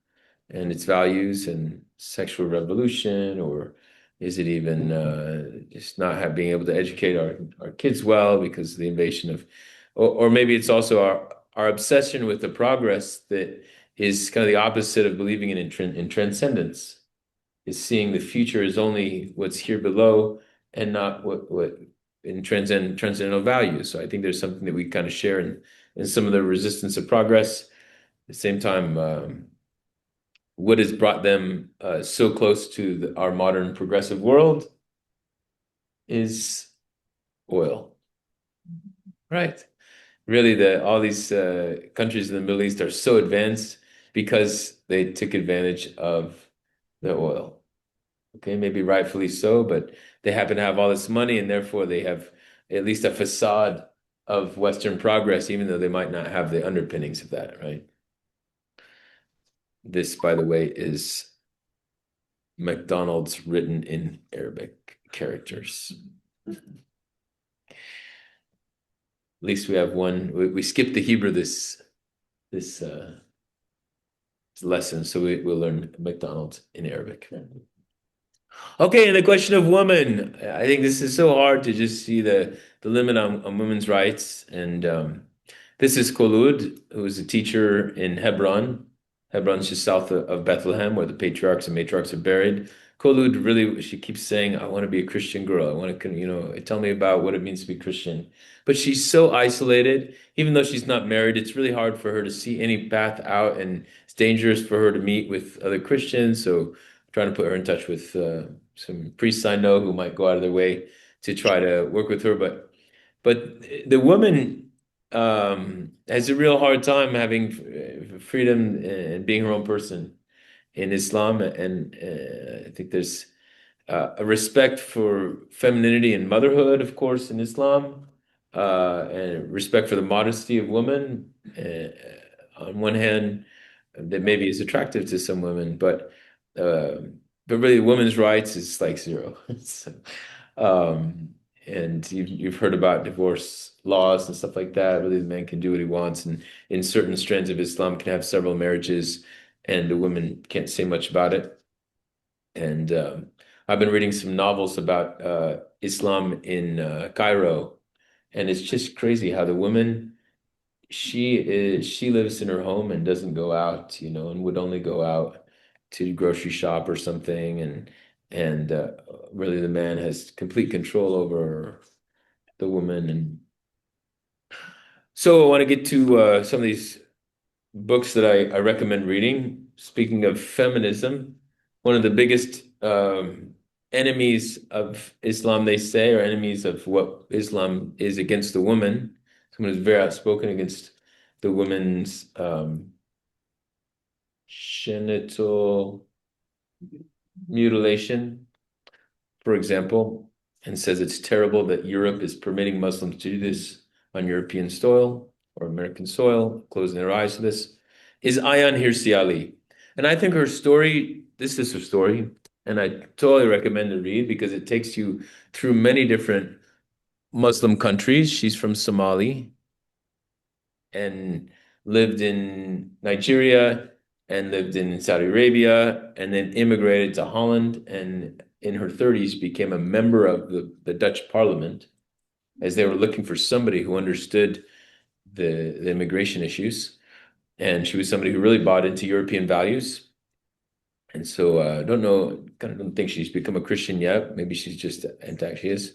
and its values and sexual revolution, or is it even just not being able to educate our kids well because of the invasion of, or maybe it's also our obsession with the progress that is kind of the opposite of believing in transcendence, is seeing the future as only what's here below and not what in transcendental values. So I think there's something that we kind of share in some of the resistance of progress. At the same time, what has brought them so close to our modern progressive world is oil, right? Really, all these countries in the Middle East are so advanced because they took advantage of the oil. Okay, maybe rightfully so, but they happen to have all this money, and therefore they have at least a facade of Western progress, even though they might not have the underpinnings of that, right? This, by the way, is McDonald's written in Arabic characters. least we have one. We skipped the Hebrew this lesson, so we'll learn McDonald's in Arabic. Okay, and the question of women. I think this is so hard to just see the limit on women's rights. And this is Khulud, who was a teacher in Hebron. Hebron's just south of Bethlehem, where the patriarchs and matriarchs are buried. Khulud really, she keeps saying, I want to be a Christian girl. I want to, tell me about what it means to be Christian. But she's so isolated. Even though she's not married, it's really hard for her to see any path out, and it's dangerous for her to meet with other Christians. So I'm trying to put her in touch with some priests I know who might go out of their way to try to work with her. But the woman has a real hard time having freedom and being her own person in Islam, and I think there's a respect for femininity and motherhood, of course, in Islam, and respect for the modesty of women. On one hand, that maybe is attractive to some women, uh, but really, women's rights is like zero. So, and you've heard about divorce laws and stuff like that. Really, the man can do what he wants, and in certain strands of Islam, can have several marriages, and the women can't say much about it. And I've been reading some novels about Islam in Cairo, and it's just crazy how the woman she lives in her home and doesn't go out, and would only go out to grocery shop or something, and really the man has complete control over the woman. And so I want to get to some of these books that I recommend reading. Speaking of feminism, one of the biggest enemies of Islam, they say, or enemies of what Islam is against the woman, someone who's very outspoken against the woman's genital mutilation, for example, and says it's terrible that Europe is permitting Muslims to do this on European soil or American soil, closing their eyes to this, is Ayaan Hirsi Ali. And I think her story, this is her story, and I totally recommend to read because it takes you through many different Muslim countries. She's from Somali and lived in Nigeria and lived in Saudi Arabia and then immigrated to Holland, and in her 30s became a member of the Dutch Parliament as they were looking for somebody who understood the immigration issues. And she was somebody who really bought into European values. And so I don't know, kind of don't think she's become a Christian yet. Maybe she's just, in fact, she is.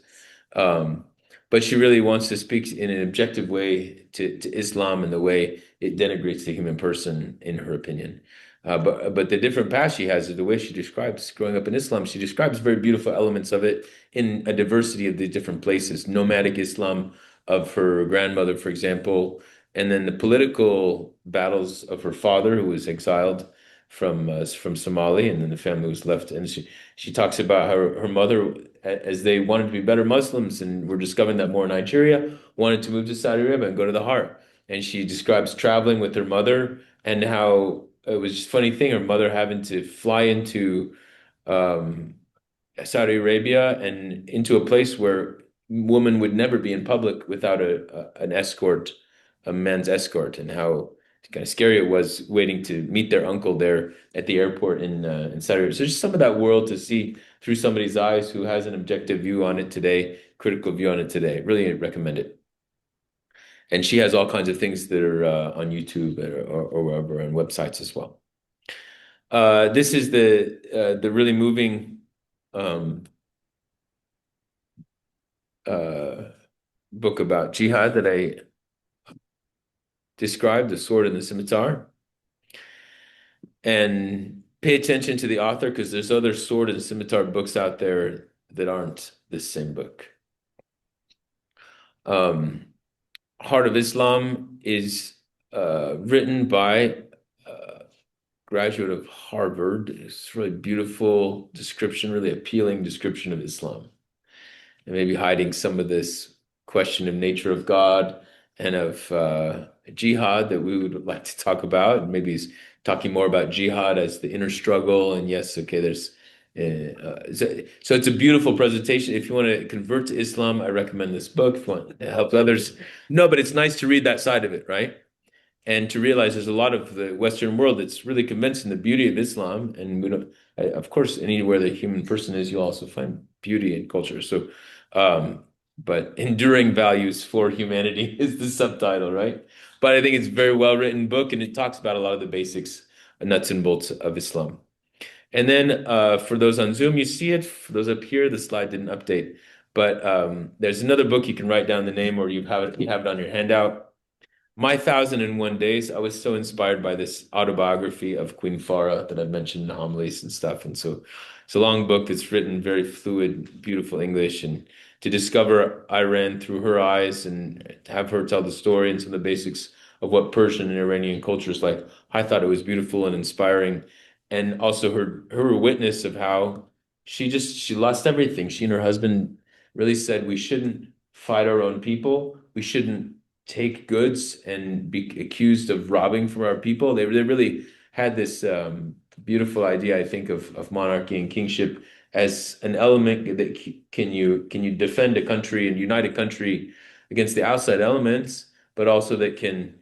But she really wants to speak in an objective way to Islam and the way it denigrates the human person, in her opinion. But the different path she has, the way she describes growing up in Islam, she describes very beautiful elements of it in a diversity of the different places. Nomadic Islam of her grandmother, for example, and then the political battles of her father, who was exiled from Somali, and then the family was left. And she talks about how her mother, as they wanted to be better Muslims and were discovering that more in Nigeria, wanted to move to Saudi Arabia and go to the heart. And she describes traveling with her mother and how it was just a funny thing, her mother having to fly into um, Saudi Arabia and into a place where women would never be in public without an escort, a man's escort, and how kind of scary it was waiting to meet their uncle there at the airport in Saudi Arabia. So just some of that world to see through somebody's eyes who has an objective view on it today, critical view on it today. Really recommend it. And she has all kinds of things that are on YouTube or wherever, and websites as well. This is the really moving book about jihad that I described, The Sword and the Scimitar. And pay attention to the author, because there's other sword and scimitar books out there that aren't this same book. Heart of Islam is written by a graduate of Harvard. It's a really beautiful description, really appealing description of Islam. And maybe hiding some of this question of nature of God and of jihad that we would like to talk about. Maybe he's talking more about jihad as the inner struggle. And yes, okay, there's So it's a beautiful presentation. If you want to convert to Islam, I recommend this book. If you want to help others, no, but it's nice to read that side of it, right? And to realize there's a lot of the Western world that's really convinced in the beauty of Islam, and we don't. Of course, anywhere the human person is, you'll also find beauty in culture. So, but enduring values for humanity is the subtitle, right? But I think it's a very well written book, and it talks about a lot of the basics, nuts and bolts of Islam. And then for those on Zoom, you see it. For those up here, the slide didn't update. But there's another book you can write down the name, or you have it on your handout. My 1001 Days. I was so inspired by this autobiography of Queen Farah that I've mentioned in homilies and stuff. And so it's a long book that's written very fluid, beautiful English. And to discover Iran through her eyes and to have her tell the story and some of the basics of what Persian and Iranian culture is like, I thought it was beautiful and inspiring. And also her witness of how she lost everything. She and her husband really said we shouldn't fight our own people. We shouldn't take goods and be accused of robbing from our people. They really had this beautiful idea, I think, of monarchy and kingship as an element that can you defend a country and unite a country against the outside elements, but also that can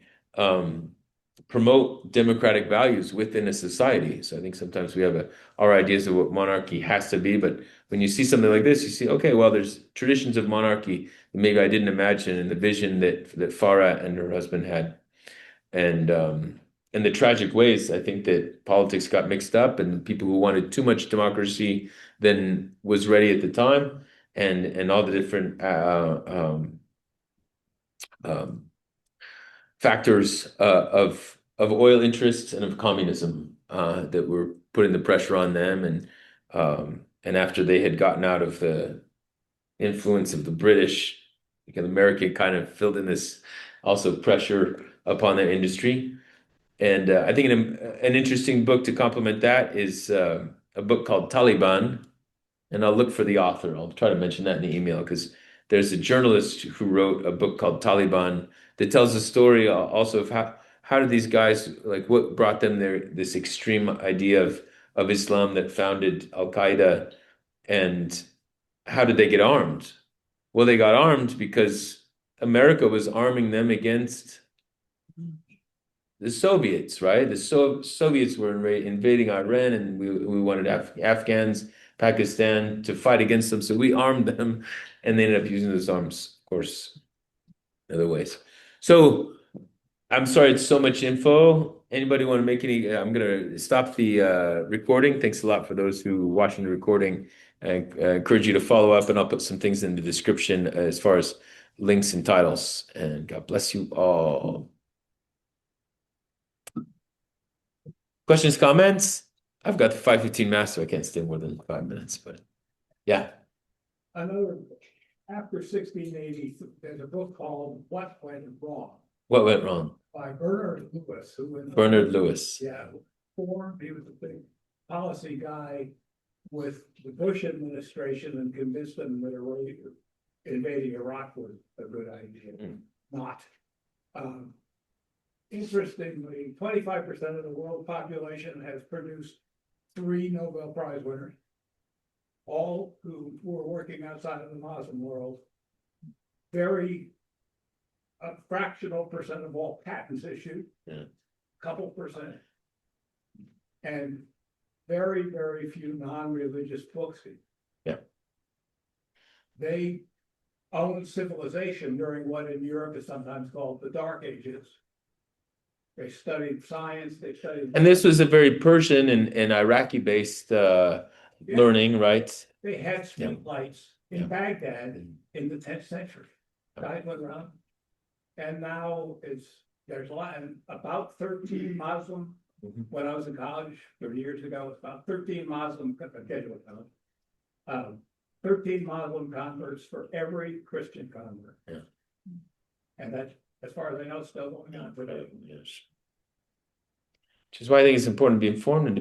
promote democratic values within a society. So I think sometimes we have our ideas of what monarchy has to be, but when you see something like this, you see, okay, well, there's traditions of monarchy that maybe I didn't imagine, and the vision that Farah and her husband had, and the tragic ways I think that politics got mixed up, and people who wanted too much democracy than was ready at the time, and all the different factors of oil interests and of communism that were putting the pressure on them, and after they had gotten out of the influence of the British, because America kind of filled in this also pressure upon their industry. And I think an interesting book to complement that is a book called Taliban, and I'll look for the author. I'll try to mention that in the email because there's a journalist who wrote a book called Taliban that tells the story also of how did these guys, like, what brought them there, this extreme idea of Islam that founded Al Qaeda, and how did they get armed? Well, they got armed because America was arming them against the Soviets, right? The Soviets were invading Iran, and we wanted Afghans, Pakistan to fight against them. So we armed them, and they ended up using those arms, of course, in other ways. So I'm sorry, it's so much info. Anybody want to make any? I'm going to stop the recording. Thanks a lot for those who are watching the recording. I encourage you to follow up, and I'll put some things in the description as far as links and titles. And God bless you all. Questions, comments? I've got the 5:15 mass, so I can't stay more than 5 minutes, but yeah. Another, after 1680, there's a book called What Went Wrong What went wrong? by Bernard Lewis, who Bernard Lewis. Yeah, he was a big policy guy with the Bush administration and convinced them that invading Iraq was a good idea. Not. Interestingly, 25% of the world population has produced 3 Nobel Prize winners, all who were working outside of the Muslim world. A fractional percent of all patents issued, couple percent, and very, very few non-religious books. Yeah. They owned civilization during what in Europe is sometimes called the Dark Ages. They studied science, they studied... And this was a very Persian and Iraqi-based learning, right? They had street lights in Baghdad in the 10th century. Guys went around. And now there's a lot, and about 13 Muslim, when I was in college 30 years ago, it's about 13 Muslim, 13 Muslim converts for every Christian convert. Yeah. And that, as far as I know, still going on today. Yes. Which is why I think it's important to be informed and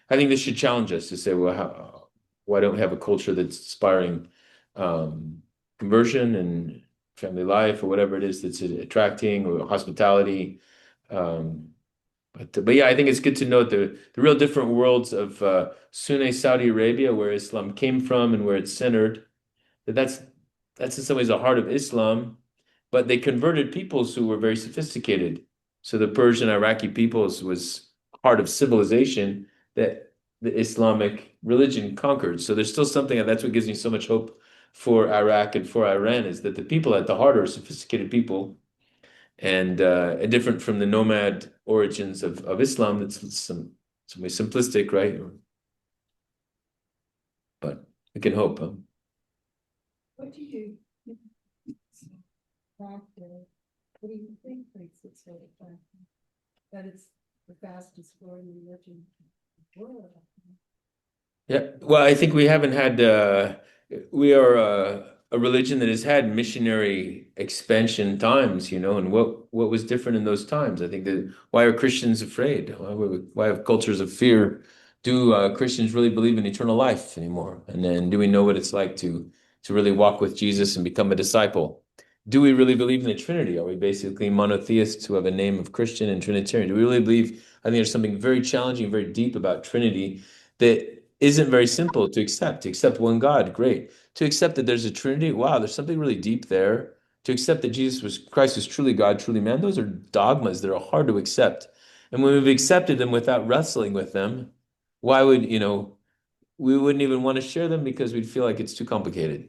I think this should challenge us to say, well, why don't we have a culture that's inspiring conversion and family life or whatever it is that's attracting, or hospitality. But But yeah, I think it's good to note the real different worlds of Sunni Saudi Arabia, where Islam came from and where it's centered. That's in some ways the heart of Islam, but they converted peoples who were very sophisticated. So the Persian Iraqi peoples was heart of civilization that the Islamic religion conquered. So there's still something, and that's what gives me so much hope for Iraq and for Iran, is that the people at the heart are sophisticated people and different from the nomad origins of Islam. That's some way simplistic, right? But we can hope. What do you factor? What do you think makes it so attractive? That it's the fastest growing religion in the world. Yeah, well, I think we haven't had, we are a religion that has had missionary expansion times, and what was different in those times? I think that why are Christians afraid? Why have cultures of fear? Do Christians really believe in eternal life anymore? And then do we know what it's like to really walk with Jesus and become a disciple? Do we really believe in the Trinity? Are we basically monotheists who have a name of Christian and Trinitarian? Do we really believe? I think there's something very challenging, very deep about Trinity that isn't very simple to accept. To accept one God, great. To accept that there's a Trinity, wow, there's something really deep there. To accept that Christ was truly God, truly man, those are dogmas that are hard to accept. And when we've accepted them without wrestling with them, why would, we wouldn't even want to share them because we'd feel like it's too complicated.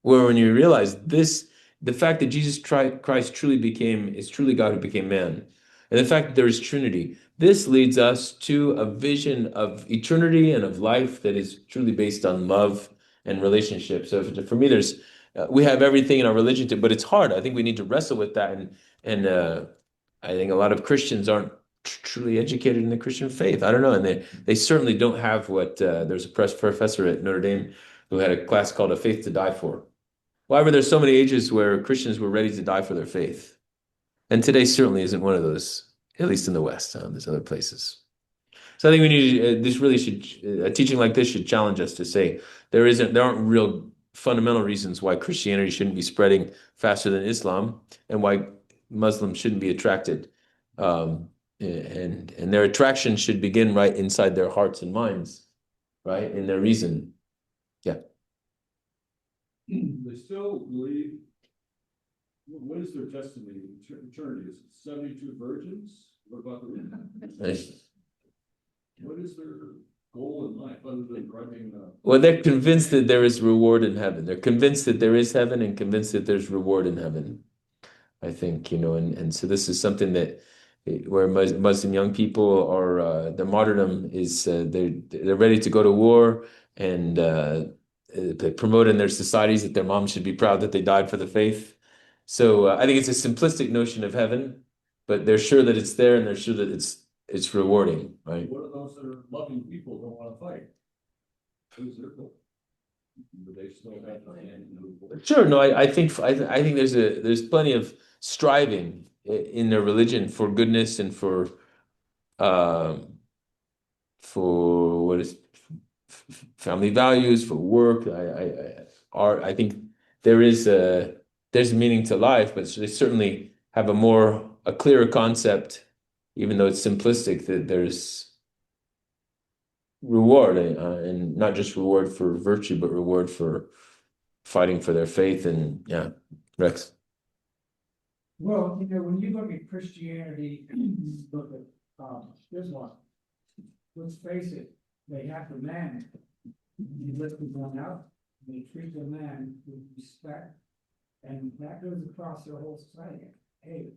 Where when you realize the fact that Christ is truly God who became man, and the fact that there is Trinity, this leads us to a vision of eternity and of life that is truly based on love and relationship. So for me, we have everything in our religion, but it's hard. I think we need to wrestle with that, and I think a lot of Christians aren't truly educated in the Christian faith. I don't know, and they certainly don't have what there's a professor at Notre Dame who had a class called "A Faith to Die For." Why were there so many ages where Christians were ready to die for their faith? And today certainly isn't one of those, at least in the West. There's other places. So I think we need a teaching like this should challenge us to say there aren't real fundamental reasons why Christianity shouldn't be spreading faster than Islam and why Muslims shouldn't be attracted. And their attraction should begin right inside their hearts and minds, right? In their reason. Yeah. They still believe, what is their testimony in eternity? Is it 72 virgins? What about what is their goal in life other than driving? Well, they're convinced that there is reward in heaven. They're convinced that there is heaven and convinced that there's reward in heaven. I think, and so this is something that where Muslim young people are, the martyrdom is, they're ready to go to war and they promote in their societies that their mom should be proud that they died for the faith. So I think it's a simplistic notion of heaven, but they're sure that it's there and they're sure that it's rewarding, right? What are those that are loving people who don't want to fight? Who's their goal? Do they still have Sure. No, I think there's plenty of striving in their religion for goodness and um, for what is family values, for work. I think there's meaning to life, but they certainly have a clearer concept, even though it's simplistic, that there's reward and not just reward for virtue, but reward for fighting for their faith. And yeah, Rex. Well, when you look at Christianity, you look at Islam, let's face it, they have the man. You lift them out, they treat the man with respect, and that goes across their whole society. Hey,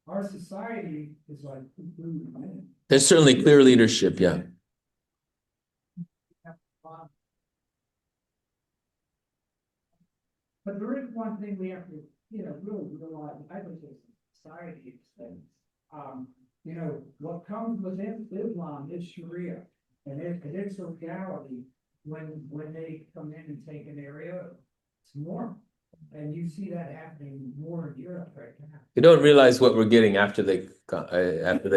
our society is like men. There's certainly clear leadership, yeah. But there is one thing we have to, really realize, I think as a society, is that, what comes within Islam is Sharia, and it's a reality when they come in and take an area, it's normal. And you see that happening more in Europe right now. You don't realize what we're getting after they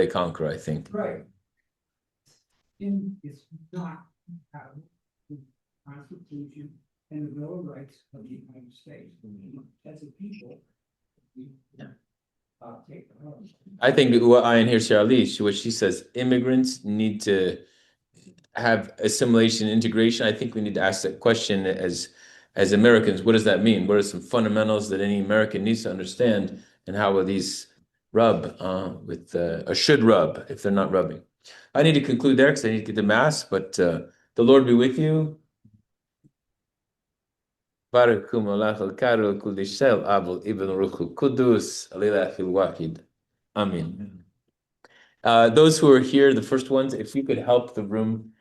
conquer, I think. Right. It's not how the Constitution and the Bill of Rights of the United States. As a people, we take the host. I think what I hear Shirley, what she says, immigrants need to have assimilation, integration. I think we need to ask that question as Americans. What does that mean? What are some fundamentals that any American needs to understand, and how will these rub with or should rub if they're not rubbing? I need to conclude there because I need to get to mass. But the Lord be with you. Barakum Allah al-Karu kul shel abul ibn ruchu kudus alilahil wahid. Amen. Those who are here, the first ones, if you could help the room